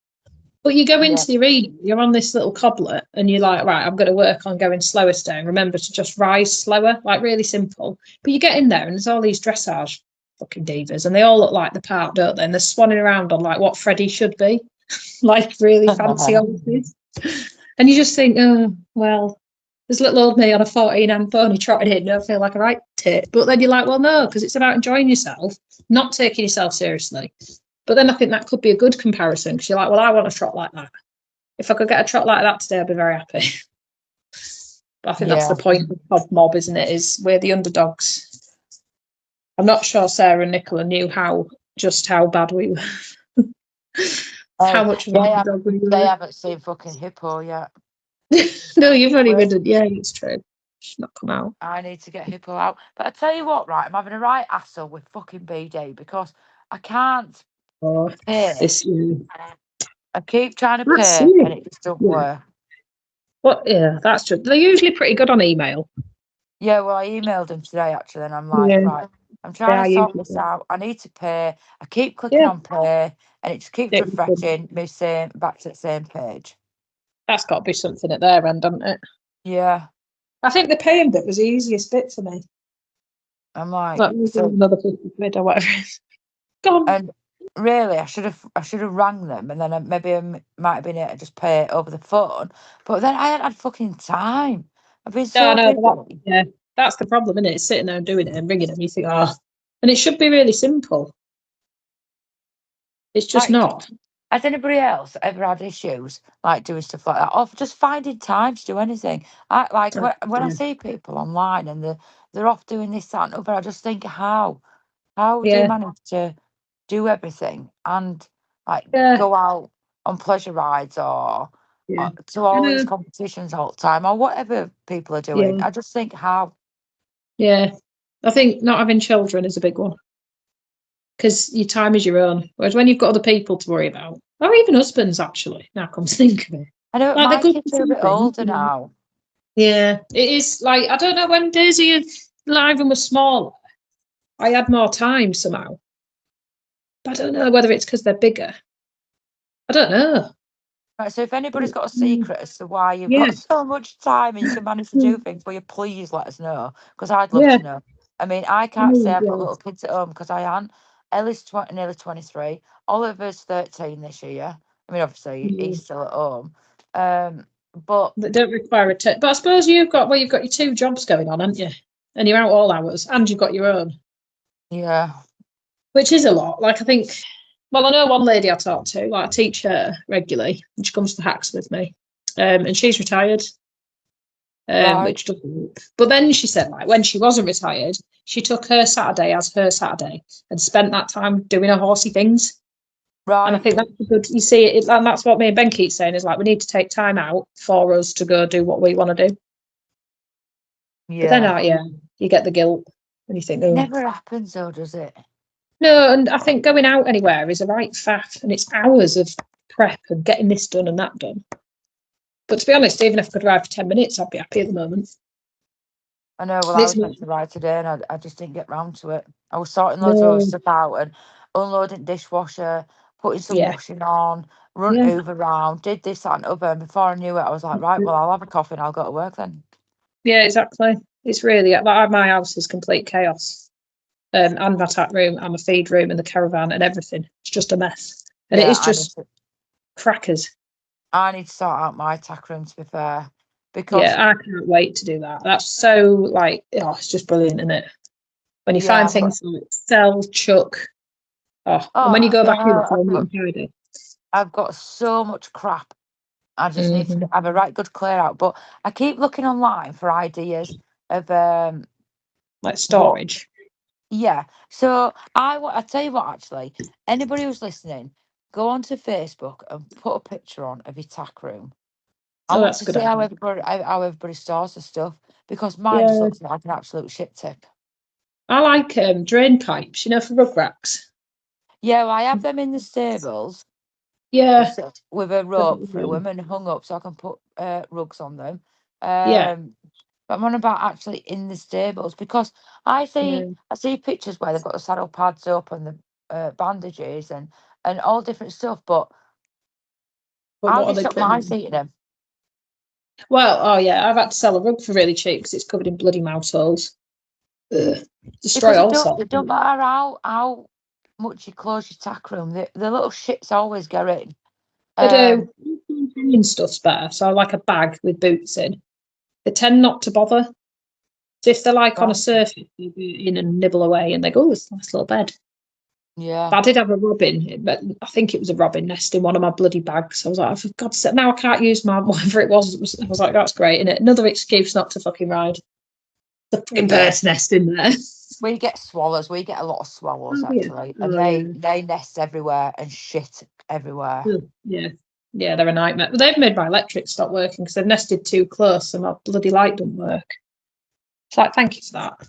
Speaker 1: But you go
Speaker 2: Yeah,
Speaker 1: into the arena, you're on this little coblet, and you're like, right, I'm going to work on going slower today. And remember to just rise slower, like really simple. But you get in there, and there's all these dressage fucking divas, and they all look like the part, don't they? And they're swanning around on like what Freddie should be, like really fancy horses. And you just think, oh, well, there's little old me on a 14-hand pony trotting in, don't feel like a right tit. But then you're like, well, no, because it's about enjoying yourself, not taking yourself seriously. But then I think that could be a good comparison because you're like, well, I want a trot like that. If I could get a trot like that today, I'd be very happy. But I think that's
Speaker 2: yeah,
Speaker 1: the point of mob, isn't it? Is we're the underdogs. I'm not sure Sarah and Nicola knew just how bad we were, how much of an underdog we
Speaker 2: they
Speaker 1: were.
Speaker 2: haven't seen fucking Hippo yet.
Speaker 1: No, you've only
Speaker 2: Well,
Speaker 1: ridden. Yeah, it's true. She's not come out.
Speaker 2: I need to get Hippo out. But I tell you what, right, I'm having a right hassle with fucking BD because I can't
Speaker 1: Oh,
Speaker 2: pay.
Speaker 1: this year.
Speaker 2: I keep trying to
Speaker 1: That's
Speaker 2: pay and
Speaker 1: it.
Speaker 2: it just don't
Speaker 1: Yeah.
Speaker 2: work.
Speaker 1: Well, yeah, that's true. They're usually pretty good on email.
Speaker 2: Yeah, well, I emailed them today actually, and I'm like,
Speaker 1: Yeah,
Speaker 2: right, I'm
Speaker 1: they
Speaker 2: trying
Speaker 1: are
Speaker 2: to sort
Speaker 1: usually
Speaker 2: this
Speaker 1: good.
Speaker 2: out. I need to pay. I keep clicking
Speaker 1: Yeah,
Speaker 2: on pay, and it just keeps
Speaker 1: it was good.
Speaker 2: refreshing me same back to the same page.
Speaker 1: That's got to be something at their end, hasn't it?
Speaker 2: Yeah,
Speaker 1: I think the paying bit was the easiest bit for me.
Speaker 2: I'm like,
Speaker 1: Like
Speaker 2: so,
Speaker 1: another 50 quid or whatever it is. Gone.
Speaker 2: and really, I should have rang them, and then maybe might have been able to just pay it over the phone. But then I hadn't had fucking time. I've been
Speaker 1: No,
Speaker 2: so
Speaker 1: no, but
Speaker 2: busy.
Speaker 1: that's the problem, isn't it? It's sitting there and doing it and ringing them. You think, oh, and it should be really simple. It's just
Speaker 2: Like,
Speaker 1: not.
Speaker 2: has anybody else ever had issues like doing stuff like that, or just finding time to do anything? I like when I see people online and they're off doing this, that, and other. I just think, how do you
Speaker 1: Yeah,
Speaker 2: manage to do everything and like
Speaker 1: yeah,
Speaker 2: go out on pleasure rides or
Speaker 1: yeah.
Speaker 2: to
Speaker 1: I
Speaker 2: all these
Speaker 1: know.
Speaker 2: competitions all the time or whatever people are doing?
Speaker 1: Yeah,
Speaker 2: I just think how.
Speaker 1: yeah. I think not having children is a big one because your time is your own. Whereas when you've got other people to worry about, or even husbands, actually, now come to think of it,
Speaker 2: I know
Speaker 1: like they're
Speaker 2: my
Speaker 1: good
Speaker 2: kids
Speaker 1: for
Speaker 2: are a bit
Speaker 1: something.
Speaker 2: older now.
Speaker 1: Yeah, it is. Like I don't know when Daisy and Liven was smaller, I had more time somehow. But I don't know whether it's because they're bigger. I don't know.
Speaker 2: Right, so if anybody's got a secret as to why you've
Speaker 1: Yeah,
Speaker 2: got so much time and you can manage to do things, will you please let us know? Because I'd love
Speaker 1: yeah,
Speaker 2: to know. I mean, I can't say I've got
Speaker 1: yeah.
Speaker 2: little kids at home because I am. Ellie's nearly 23. Oliver's 13 this year. I mean, obviously,
Speaker 1: Yeah.
Speaker 2: he's still at home. But
Speaker 1: That don't require a tech. But I suppose you've got your 2 jobs going on, haven't you? And you're out all hours, and you've got your own,
Speaker 2: yeah,
Speaker 1: which is a lot. Like I think, well, I know one lady I talk to, like I teach her regularly, and she comes to hacks with me, and she's retired,
Speaker 2: right.
Speaker 1: which doesn't. But then she said, like when she wasn't retired, she took her Saturday as her Saturday and spent that time doing her horsey things. And I
Speaker 2: Right.
Speaker 1: think that's a good. You see it, and that's what me and Ben keep saying is like we need to take time out for us to go do what we want to do. But then,
Speaker 2: Yeah.
Speaker 1: you get the guilt, and you think,
Speaker 2: It
Speaker 1: oh
Speaker 2: never happens, though, does it?
Speaker 1: no. And I think going out anywhere is a right faff, and it's hours of prep and getting this done and that done. But to be honest, even if I could ride for 10 minutes, I'd be happy at the moment.
Speaker 2: I know. Well, I
Speaker 1: It's
Speaker 2: was meant to ride today, and I just didn't get round to it. I was sorting loads of other
Speaker 1: no,
Speaker 2: stuff out and unloading dishwasher, putting some
Speaker 1: yeah,
Speaker 2: washing on, run
Speaker 1: yeah.
Speaker 2: Uber around, did this that, and other. And before I knew it, I was like, right, well, I'll have a coffee and I'll go to work then.
Speaker 1: Yeah, exactly. It's really like my house is complete chaos. And my tap room and my feed room and the caravan and everything. It's just a mess. And it
Speaker 2: Yeah,
Speaker 1: is just crackers.
Speaker 2: I need to sort out my tack room. To be fair, because
Speaker 1: Yeah, I can't wait to do that. That's so like, oh, it's just brilliant, isn't it? When you
Speaker 2: yeah,
Speaker 1: find things like sell, chuck, and when you
Speaker 2: oh
Speaker 1: go back in,
Speaker 2: yeah,
Speaker 1: it's all neat and tidy.
Speaker 2: I've got so much crap. I just need
Speaker 1: Mm-hmm.
Speaker 2: to have a right good clear out. But I keep looking online for ideas of
Speaker 1: Like
Speaker 2: what.
Speaker 1: storage.
Speaker 2: Yeah. So I tell you what, actually, anybody who's listening, go onto Facebook and put a picture on of your tack room. I
Speaker 1: Oh,
Speaker 2: want
Speaker 1: that's a
Speaker 2: to
Speaker 1: good
Speaker 2: see how
Speaker 1: idea.
Speaker 2: everybody stores the stuff because mine just
Speaker 1: Yeah,
Speaker 2: looks like an absolute shit tip.
Speaker 1: I like drain pipes, for rug racks.
Speaker 2: Yeah, well, I have them in the stables
Speaker 1: Yeah,
Speaker 2: with a rope through them and hung up so I can put rugs on them.
Speaker 1: yeah,
Speaker 2: But I'm on about actually in the stables because I
Speaker 1: yeah.
Speaker 2: see pictures where they've got the saddle pads up and the bandages and all different stuff. But
Speaker 1: But
Speaker 2: how
Speaker 1: what
Speaker 2: do
Speaker 1: are
Speaker 2: you
Speaker 1: they
Speaker 2: stop my
Speaker 1: putting?
Speaker 2: seeing them?
Speaker 1: Well, oh yeah, I've had to sell a rug for really cheap because it's covered in bloody mouse holes. Ugh. Destroy
Speaker 2: Because
Speaker 1: all sorts.
Speaker 2: it don't matter how much you close your tack room, the little shits always get in.
Speaker 1: They
Speaker 2: Um,
Speaker 1: do. Hanging stuff's better. So I like a bag with boots in. They tend not to bother. So if they're like on a
Speaker 2: right,
Speaker 1: surface, they'll be in and nibble away and they go, oh, it's a nice little bed.
Speaker 2: yeah.
Speaker 1: But I did have a robin, but I think it was a robin nest in one of my bloody bags. I was like, oh, for God's sake, now I can't use my whatever it was. I was like, that's great, isn't it? Another excuse not to fucking ride. The fucking
Speaker 2: Yeah.
Speaker 1: bird's nest in there.
Speaker 2: We get swallows. We get a lot of swallows
Speaker 1: Oh, yeah.
Speaker 2: actually, and
Speaker 1: Oh, yeah.
Speaker 2: they nest everywhere and shit everywhere.
Speaker 1: Ugh, yeah. Yeah, they're a nightmare. But they've made my electric stop working because they've nested too close and my bloody light doesn't work. It's like, thank you for that.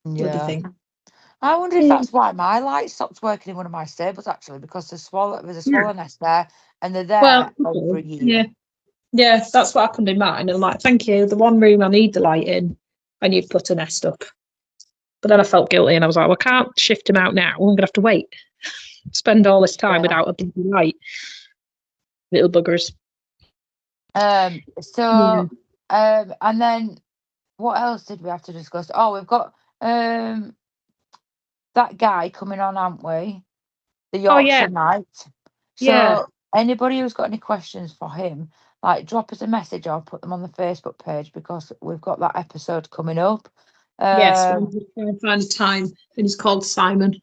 Speaker 1: Bloody
Speaker 2: Yeah.
Speaker 1: thing.
Speaker 2: I wonder if
Speaker 1: Yeah.
Speaker 2: that's why my light stopped working in one of my stables actually, because there's a
Speaker 1: Yeah.
Speaker 2: swallow nest there and they're
Speaker 1: Well,
Speaker 2: there
Speaker 1: okay.
Speaker 2: every
Speaker 1: Yeah.
Speaker 2: year.
Speaker 1: Yeah, that's what happened in mine. And I'm like, thank you. The one room I need the light in, and you've put a nest up. But then I felt guilty and I was like, well, I can't shift him out now. I'm going to have to wait. Spend all this time
Speaker 2: Yeah.
Speaker 1: without a bloody light. Little buggers.
Speaker 2: So
Speaker 1: Yeah.
Speaker 2: and then what else did we have to discuss? Oh, we've got that guy coming on, aren't we? The
Speaker 1: Oh,
Speaker 2: Yorkshire
Speaker 1: yeah.
Speaker 2: Night.
Speaker 1: Yeah.
Speaker 2: So anybody who's got any questions for him, like drop us a message or put them on the Facebook page because we've got that episode coming up.
Speaker 1: Yes, we'll try and find a time. And he's called Simon.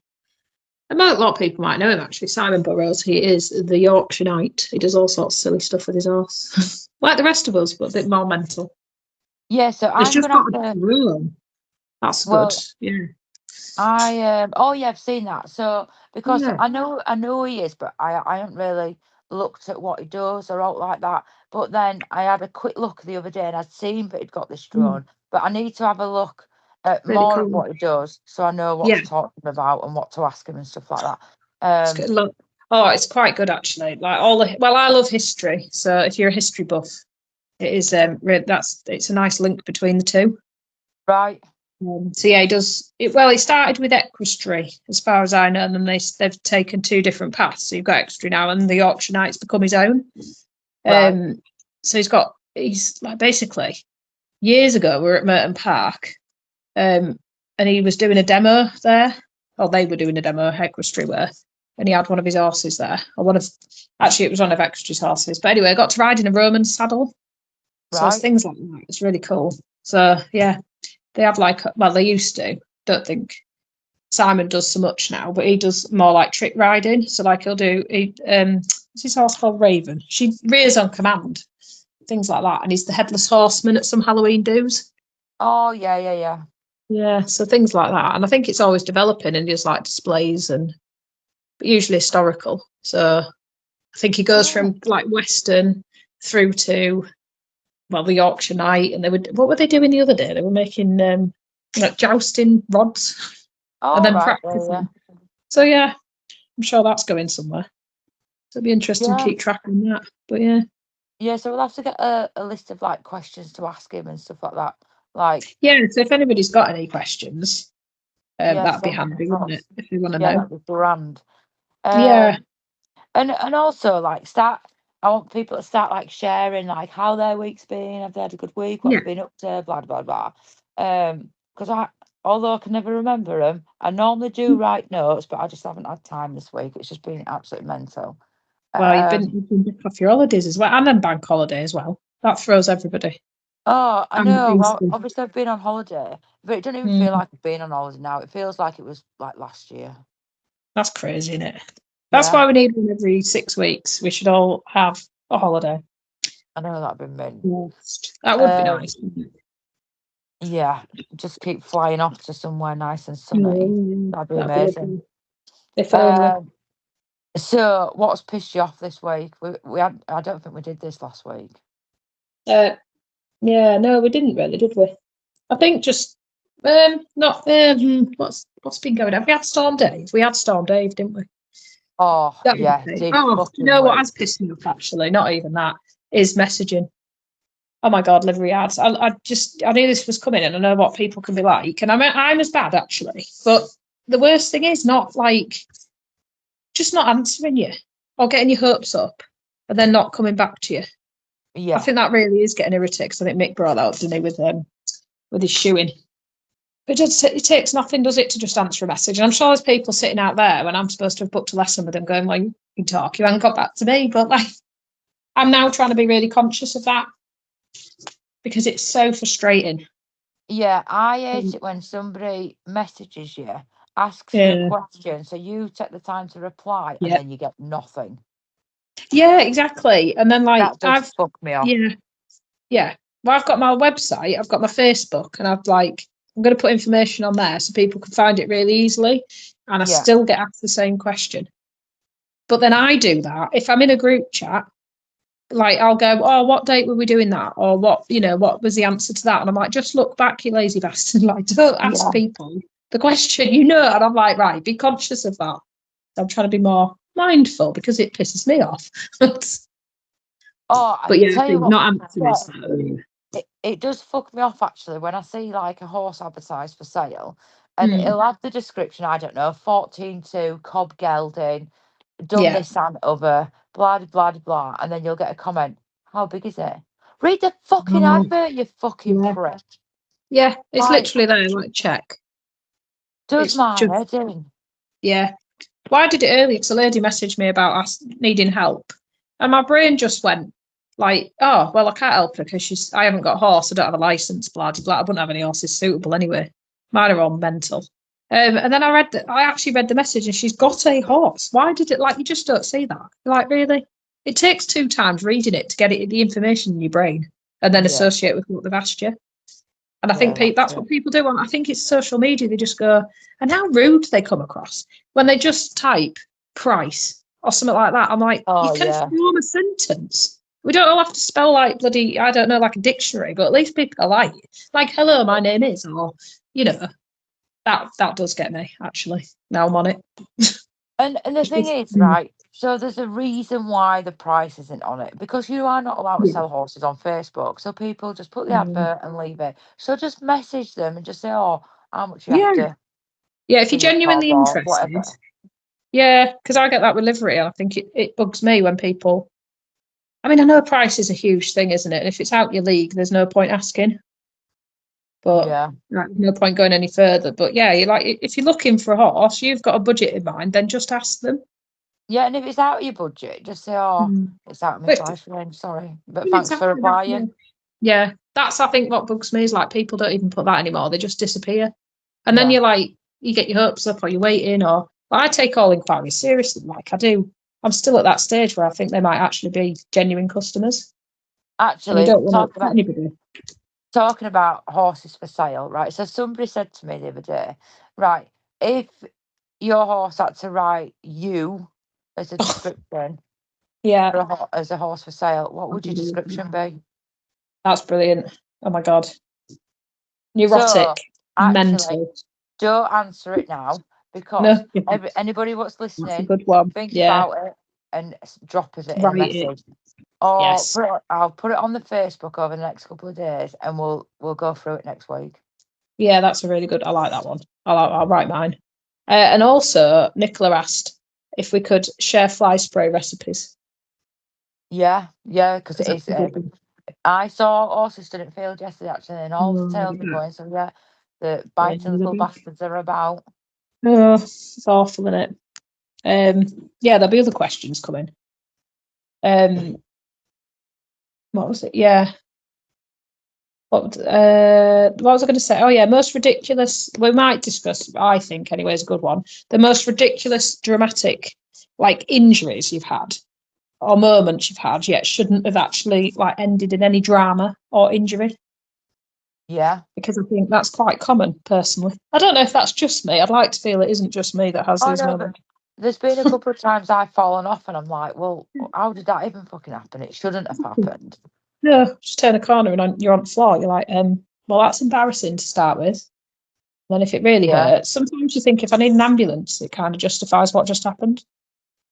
Speaker 1: A lot of people might know him, actually. Simon Burrows. He is the Yorkshire Knight. He does all sorts of silly stuff with his horse. Like the rest of us, but a bit more mental.
Speaker 2: Yeah, so
Speaker 1: It's
Speaker 2: I'm
Speaker 1: just
Speaker 2: gonna
Speaker 1: got
Speaker 2: have
Speaker 1: a
Speaker 2: to.
Speaker 1: room. That's
Speaker 2: Well,
Speaker 1: good. Yeah.
Speaker 2: oh yeah, I've seen that. So because
Speaker 1: Yeah.
Speaker 2: I know who he is, but I haven't really looked at what he does or out like that. But then I had a quick look the other day and I'd seen that he'd got this drone. But I need to have a look at
Speaker 1: Really
Speaker 2: more
Speaker 1: cool.
Speaker 2: of what he does so I know what
Speaker 1: Yeah.
Speaker 2: to talk to him about and what to ask him and stuff like that.
Speaker 1: It's good. Look. Oh, it's quite good actually. Like I love history. So if you're a history buff, it is it's a nice link between the two.
Speaker 2: Right.
Speaker 1: So yeah, he does it well. He started with equestrian, as far as I know, and then they've taken two different paths. So you've got equestrian now, and the Yorkshire Knight's become his own.
Speaker 2: Right.
Speaker 1: So he's like basically years ago we were at Merton Park, and he was doing a demo there. Or they were doing a demo, equestrian were, and he had one of his horses there, or actually it was one of equestrian's horses. But anyway, I got to ride in a Roman saddle. So it's
Speaker 2: Right.
Speaker 1: things like that. It's really cool. So yeah. They have they used to. Don't think Simon does so much now, but he does more like trick riding. So like what's his horse called? Raven. She rears on command, things like that. And he's the headless horseman at some Halloween do's.
Speaker 2: Oh yeah.
Speaker 1: Yeah, so things like that. And I think it's always developing and just like displays and usually historical. So I think he goes from like Western through to the Yorkshire Night, and what were they doing the other day? They were making like jousting rods and then practicing.
Speaker 2: Yeah.
Speaker 1: So yeah, I'm sure that's going somewhere. So it'll be interesting to keep track on that. But yeah.
Speaker 2: Yeah, so we'll have to get a list of like questions to ask him and stuff like that. Like
Speaker 1: So if anybody's got any questions, that'd be handy, wouldn't it? If you want to know.
Speaker 2: That'd be grand.
Speaker 1: Yeah.
Speaker 2: And also like I want people to start like sharing like how their week's been, have they had a good week, what they've been up to, blah blah blah. Because although I can never remember them, I normally do write notes, but I just haven't had time this week. It's just been absolutely mental.
Speaker 1: Well, you've been back off your holidays as well, and then bank holiday as well. That throws everybody.
Speaker 2: Oh, I know. Well, obviously I've been on holiday, but it doesn't even feel like I've been on holiday now. It feels like it was like last year.
Speaker 1: That's crazy, isn't it? That's why we need one every 6 weeks. We should all have a holiday.
Speaker 2: I know that'd be meant.
Speaker 1: That would be nice.
Speaker 2: Yeah, just keep flying off to somewhere nice and sunny. That'd be amazing. So, what's pissed you off this week? I don't think we did this last week.
Speaker 1: Yeah, no, we didn't really, did we? I think just not what's been going on. We had Storm Dave. We had Storm Dave, didn't we?
Speaker 2: Oh, yeah.
Speaker 1: You know what has pissed me off, actually? Not even that. Is messaging. Oh my God, livery ads. I knew this was coming and I know what people can be like. And I'm as bad, actually. But the worst thing is not like just not answering you or getting your hopes up and then not coming back to you.
Speaker 2: Yeah.
Speaker 1: I think that really is getting irritating because I think Mick brought that up, didn't he, with his shoeing. But it takes nothing, does it, to just answer a message? And I'm sure there's people sitting out there when I'm supposed to have booked a lesson with them going, well, you can talk, you haven't got back to me. But like, I'm now trying to be really conscious of that because it's so frustrating.
Speaker 2: Yeah, I hate it when somebody messages you, asks you a question, so you take the time to reply and then you get nothing.
Speaker 1: Yeah, exactly. And then like
Speaker 2: that does fuck me off.
Speaker 1: Yeah. Well, I've got my website, I've got my Facebook, and I'm going to put information on there so people can find it really easily. And I still get asked the same question. But then I do that if I'm in a group chat. Like I'll go, oh, what date were we doing that? Or what was the answer to that? And I'm like, just look back, you lazy bastard. Like, don't ask people the question, And I'm like, right, be conscious of that. I'm trying to be more mindful because it pisses me off. But not answering.
Speaker 2: It does fuck me off actually when I see like a horse advertised for sale and it'll have the description, I don't know, 14-2 cob gelding, done this and other, blah blah blah, and then you'll get a comment, how big is it? Read the fucking advert, you fucking prick.
Speaker 1: Yeah, it's literally there, like check.
Speaker 2: Does
Speaker 1: It's
Speaker 2: my
Speaker 1: just,
Speaker 2: head in.
Speaker 1: yeah. Well, I did it earlier because a lady messaged me about us needing help. And my brain just went like, oh, well, I can't help her because I haven't got a horse. I don't have a license, blah, blah, blah. I wouldn't have any horses suitable anyway. Mine are all mental. And then I actually read the message and she's got a horse. Why did it, like, you just don't see that. Like, really? It takes 2 times reading it to get the information in your brain and then
Speaker 2: Yeah,
Speaker 1: associate with what they've asked you. And I think
Speaker 2: yeah, that's
Speaker 1: that's
Speaker 2: it.
Speaker 1: what people do. I think it's social media. They just go, and how rude they come across when they just type price or something like that. I'm like, you
Speaker 2: Oh
Speaker 1: can
Speaker 2: yeah.
Speaker 1: form a sentence. We don't all have to spell like bloody, I don't know, like a dictionary, but at least people are like, hello, my name is, or, you know, that does get me, actually. Now I'm on it.
Speaker 2: And the thing is,
Speaker 1: Mm,
Speaker 2: right, so there's a reason why the price isn't on it, because you are not allowed to
Speaker 1: yeah.
Speaker 2: sell horses on Facebook. So people just put the
Speaker 1: Mm.
Speaker 2: advert and leave it. So just message them and just say, oh, how much you
Speaker 1: Yeah.
Speaker 2: after
Speaker 1: Yeah, if
Speaker 2: for
Speaker 1: you're
Speaker 2: your cob
Speaker 1: genuinely
Speaker 2: or
Speaker 1: interested.
Speaker 2: whatever.
Speaker 1: Yeah, because I get that with livery. I think it bugs me when people, I mean, I know price is a huge thing, isn't it? And if it's out your league, there's no point asking. But
Speaker 2: Yeah.
Speaker 1: right, no point going any further. But yeah, you like if you're looking for a horse, you've got a budget in mind, then just ask them.
Speaker 2: Yeah, and if it's out of your budget, just say, oh,
Speaker 1: Mm.
Speaker 2: it's out of my
Speaker 1: But
Speaker 2: price range, sorry. But thanks for
Speaker 1: exactly that. Yeah.
Speaker 2: replying.
Speaker 1: Yeah, that's I think what bugs me is like people don't even put that anymore. They just disappear, and then
Speaker 2: Yeah.
Speaker 1: you're like you get your hopes up, or you're waiting, or well, I take all inquiries seriously. Like I do. I'm still at that stage where I think they might actually be genuine customers, and you
Speaker 2: Actually,
Speaker 1: don't want to upset anybody.
Speaker 2: talking about horses for sale, right? So somebody said to me the other day, right, if your horse had to write you as a description
Speaker 1: Yeah,
Speaker 2: for as a horse for sale, what would your description be?
Speaker 1: that's brilliant. Oh my god,
Speaker 2: So
Speaker 1: neurotic,
Speaker 2: actually,
Speaker 1: mental.
Speaker 2: don't answer it now, because
Speaker 1: No,
Speaker 2: anybody what's
Speaker 1: that's a
Speaker 2: listening,
Speaker 1: good one.
Speaker 2: think
Speaker 1: Yeah,
Speaker 2: about it and drop us it in a
Speaker 1: write it.
Speaker 2: message. Or
Speaker 1: Yes.
Speaker 2: I'll put it on the Facebook over the next couple of days, and we'll go through it next week.
Speaker 1: Yeah, that's a really good. I like that one. I'll write mine. And also, Nicola asked if we could share fly spray recipes.
Speaker 2: Yeah, yeah, because it
Speaker 1: Because that's
Speaker 2: is.
Speaker 1: a good one.
Speaker 2: I saw horses stood at field yesterday actually, and all the
Speaker 1: Oh,
Speaker 2: tails were going. So yeah, the biting little bastards are about.
Speaker 1: it's awful, isn't it? Yeah, there'll be other questions coming. What was it? Yeah. What was I going to say? Oh yeah, most ridiculous. We might discuss. I think anyway is a good one. The most ridiculous, dramatic, like injuries you've had or moments you've had yet shouldn't have actually like ended in any drama or injury,
Speaker 2: Yeah.
Speaker 1: because I think that's quite common personally. I don't know if that's just me. I'd like to feel it isn't just me that has
Speaker 2: Oh
Speaker 1: these
Speaker 2: no, but
Speaker 1: moments.
Speaker 2: there's been a couple of times I've fallen off, and I'm like, well, how did that even fucking happen? It shouldn't have happened.
Speaker 1: No, just turn a corner and you're on the floor. You're like, well, that's embarrassing to start with. And then if it really
Speaker 2: Yeah,
Speaker 1: hurts, sometimes you think if I need an ambulance, it kind of justifies what just happened.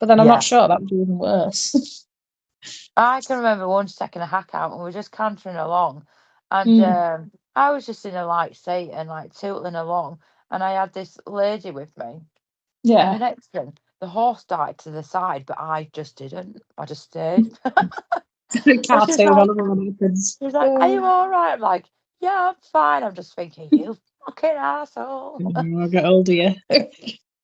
Speaker 1: But then I'm not
Speaker 2: yeah.
Speaker 1: sure that would be even worse.
Speaker 2: I can remember once taking a hack out, and we were just cantering along, and
Speaker 1: Mm,
Speaker 2: I was just in a light seat and like tootling along, and I had this lady with me, and the
Speaker 1: yeah.
Speaker 2: next thing, the horse died to the side, but I just didn't. I just stayed. And she's
Speaker 1: Cartoon,
Speaker 2: like,
Speaker 1: all of them happens.
Speaker 2: are you all right? I'm like, yeah, I'm fine. I'm just thinking, you fucking asshole.
Speaker 1: I get older, yeah.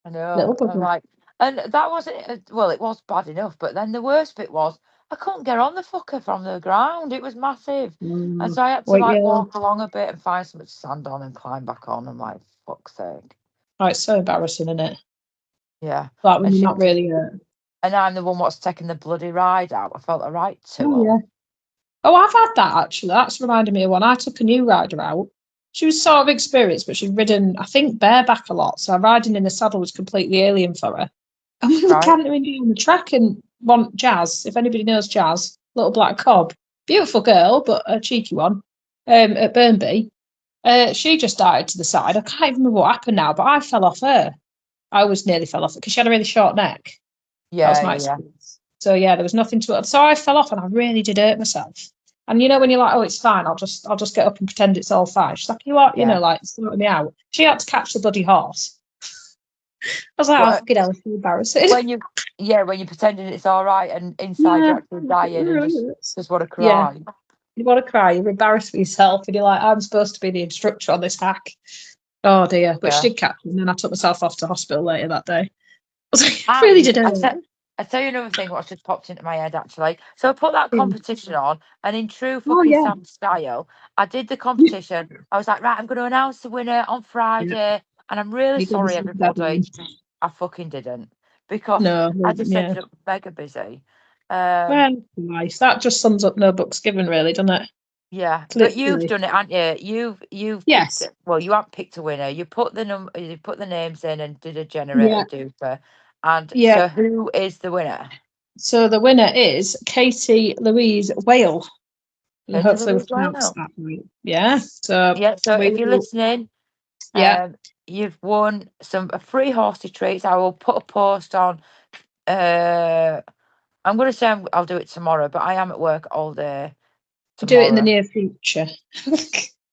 Speaker 2: I know.
Speaker 1: Little
Speaker 2: I'm
Speaker 1: bugger.
Speaker 2: like, and that wasn't, well, it was bad enough, but then the worst bit was I couldn't get on the fucker from the ground. It was massive. And so I had to
Speaker 1: Wait,
Speaker 2: like
Speaker 1: yeah.
Speaker 2: walk along a bit and find something to stand on and climb back on. I'm like, fuck's sake.
Speaker 1: Oh, it's so embarrassing, isn't it?
Speaker 2: Yeah.
Speaker 1: Like when
Speaker 2: And
Speaker 1: you're
Speaker 2: she
Speaker 1: not
Speaker 2: was,
Speaker 1: really.
Speaker 2: and I'm the one what's taking the bloody ride out. I felt a right
Speaker 1: Oh,
Speaker 2: tool.
Speaker 1: yeah. Oh, I've had that actually. That's reminded me of one. I took a new rider out. She was sort of experienced, but she'd ridden, I think, bareback a lot. So riding in the saddle was completely alien for her. And we were
Speaker 2: Right?
Speaker 1: cantering down the track and want Jazz, if anybody knows Jazz, little black cob. Beautiful girl, but a cheeky one, at Burnby. She just died to the side. I can't even remember what happened now, but I fell off her. I was nearly fell off because she had a really short neck. That was
Speaker 2: Yeah,
Speaker 1: my
Speaker 2: yeah, yeah.
Speaker 1: experience. So yeah, there was nothing to it. So I fell off and I really did hurt myself. And you know when you're like, oh, it's fine. I'll just get up and pretend it's all fine. She's like, you are,
Speaker 2: Yeah.
Speaker 1: like sorting me out. She had to catch the bloody horse. I was like, oh,
Speaker 2: Well,
Speaker 1: fucking hell, it's embarrassing.
Speaker 2: when you, yeah, when you're pretending it's all right and inside
Speaker 1: Yeah,
Speaker 2: you're actually dying and just want to
Speaker 1: yeah.
Speaker 2: cry.
Speaker 1: You want to cry, you're embarrassed for yourself, and you're like, I'm supposed to be the instructor on this hack. Oh dear, but
Speaker 2: Yeah.
Speaker 1: she did catch me, and then I took myself off to hospital later that day. I was like, I really did it.
Speaker 2: I tell you another thing what's just popped into my head actually. So I put that competition on, and in true
Speaker 1: Oh
Speaker 2: fucking
Speaker 1: yeah,
Speaker 2: Sam style, I did the competition. I was like, right, I'm going to announce the winner on Friday, and I'm really
Speaker 1: you did
Speaker 2: sorry,
Speaker 1: this
Speaker 2: everybody.
Speaker 1: deadline.
Speaker 2: I fucking didn't because
Speaker 1: No,
Speaker 2: I just
Speaker 1: yeah.
Speaker 2: ended up mega busy.
Speaker 1: Well, nice. That just sums up no books given, really, doesn't it?
Speaker 2: Yeah, but
Speaker 1: Literally.
Speaker 2: you've done it, haven't you? You've
Speaker 1: Yes.
Speaker 2: picked it. Well, you haven't picked a winner. You put the you put the names in and did a generator duper. And
Speaker 1: Yeah.
Speaker 2: so who is the winner?
Speaker 1: So the winner is Katie Louise Whale.
Speaker 2: Katie
Speaker 1: Hopefully
Speaker 2: Louise
Speaker 1: we've pronounced
Speaker 2: Whale.
Speaker 1: that right. Yeah. So
Speaker 2: Yeah, so if you're listening, you've won a free horsey treats. I will put a post on. I'm going to say I'll do it tomorrow, but I am at work all day tomorrow.
Speaker 1: Do it in the near future.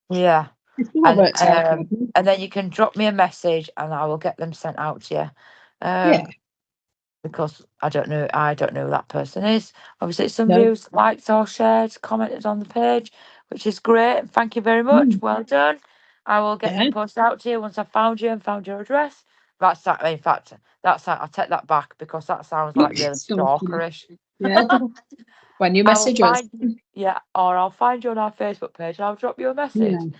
Speaker 2: Yeah.
Speaker 1: And
Speaker 2: then you can drop me a message and I will get them sent out to you.
Speaker 1: Yeah.
Speaker 2: Because I don't know who that person is. Obviously, it's somebody who's liked or shared, commented on the page, which is great. Thank you very much. Well done. I will get them posted out to you once I've found you and found your address. That's that. In fact, that's I'll take that back because that sounds like really stalkerish.
Speaker 1: Yeah. When you message us.
Speaker 2: Yeah, or I'll find you on our Facebook page and I'll drop you a message.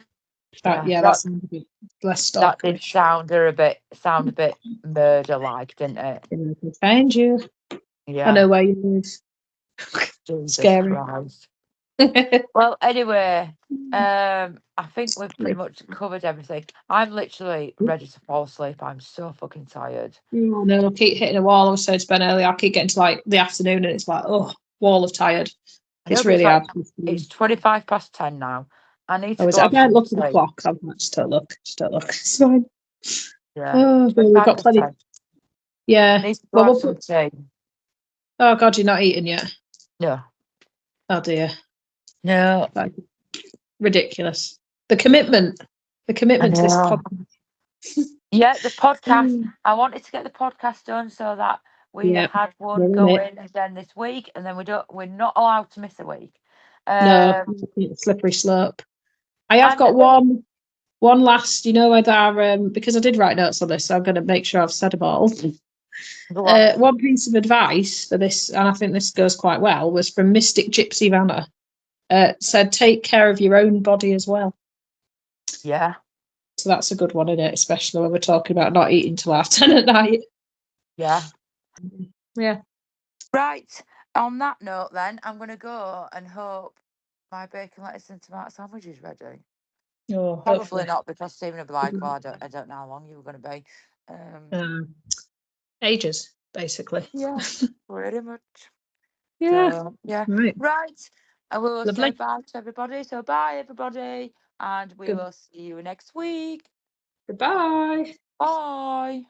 Speaker 1: That sounds a bit less stalkerish.
Speaker 2: That did sound a bit murder-like, didn't it?
Speaker 1: I can find you.
Speaker 2: Yeah.
Speaker 1: I know where you live.
Speaker 2: Jesus
Speaker 1: Scary.
Speaker 2: Christ. Well, anyway, I think we've pretty much covered everything. I'm literally ready to fall asleep. I'm so fucking tired.
Speaker 1: No, I keep hitting a wall. I was saying to Ben earlier, I keep getting to like the afternoon and it's like, wall of tired. It's really hard.
Speaker 2: It's 10:25 now. I need to go.
Speaker 1: I don't look at the clock. I'm like, just don't look. It's fine.
Speaker 2: Yeah.
Speaker 1: We've got plenty. Yeah.
Speaker 2: Need to go have some tea.
Speaker 1: Oh God, you're not eating yet?
Speaker 2: No.
Speaker 1: Oh dear.
Speaker 2: No.
Speaker 1: Ridiculous. The commitment to this podcast.
Speaker 2: Yeah, the podcast. I wanted to get the podcast done so that we had one going again this week, and then we're not allowed to miss a week.
Speaker 1: No, slippery slope. I have got one last, with our because I did write notes on this, so I'm going to make sure I've said them all. One piece of advice for this, and I think this goes quite well, was from Mystic Gypsy Vanna. Said, take care of your own body as well.
Speaker 2: Yeah.
Speaker 1: So that's a good one, isn't it? Especially when we're talking about not eating till 10:30 at night.
Speaker 2: Yeah.
Speaker 1: Yeah.
Speaker 2: Right. On that note, then, I'm going to go and hope my bacon, lettuce, and tomato sandwich is ready.
Speaker 1: Oh,
Speaker 2: probably
Speaker 1: hopefully
Speaker 2: not, because Stephen will be like, well, I don't know how long you were going to be.
Speaker 1: Ages, basically.
Speaker 2: Yeah, pretty much.
Speaker 1: Yeah.
Speaker 2: So, yeah.
Speaker 1: Right.
Speaker 2: I will say bye to everybody. So bye, everybody. And we will see you next week.
Speaker 1: Goodbye.
Speaker 2: Bye.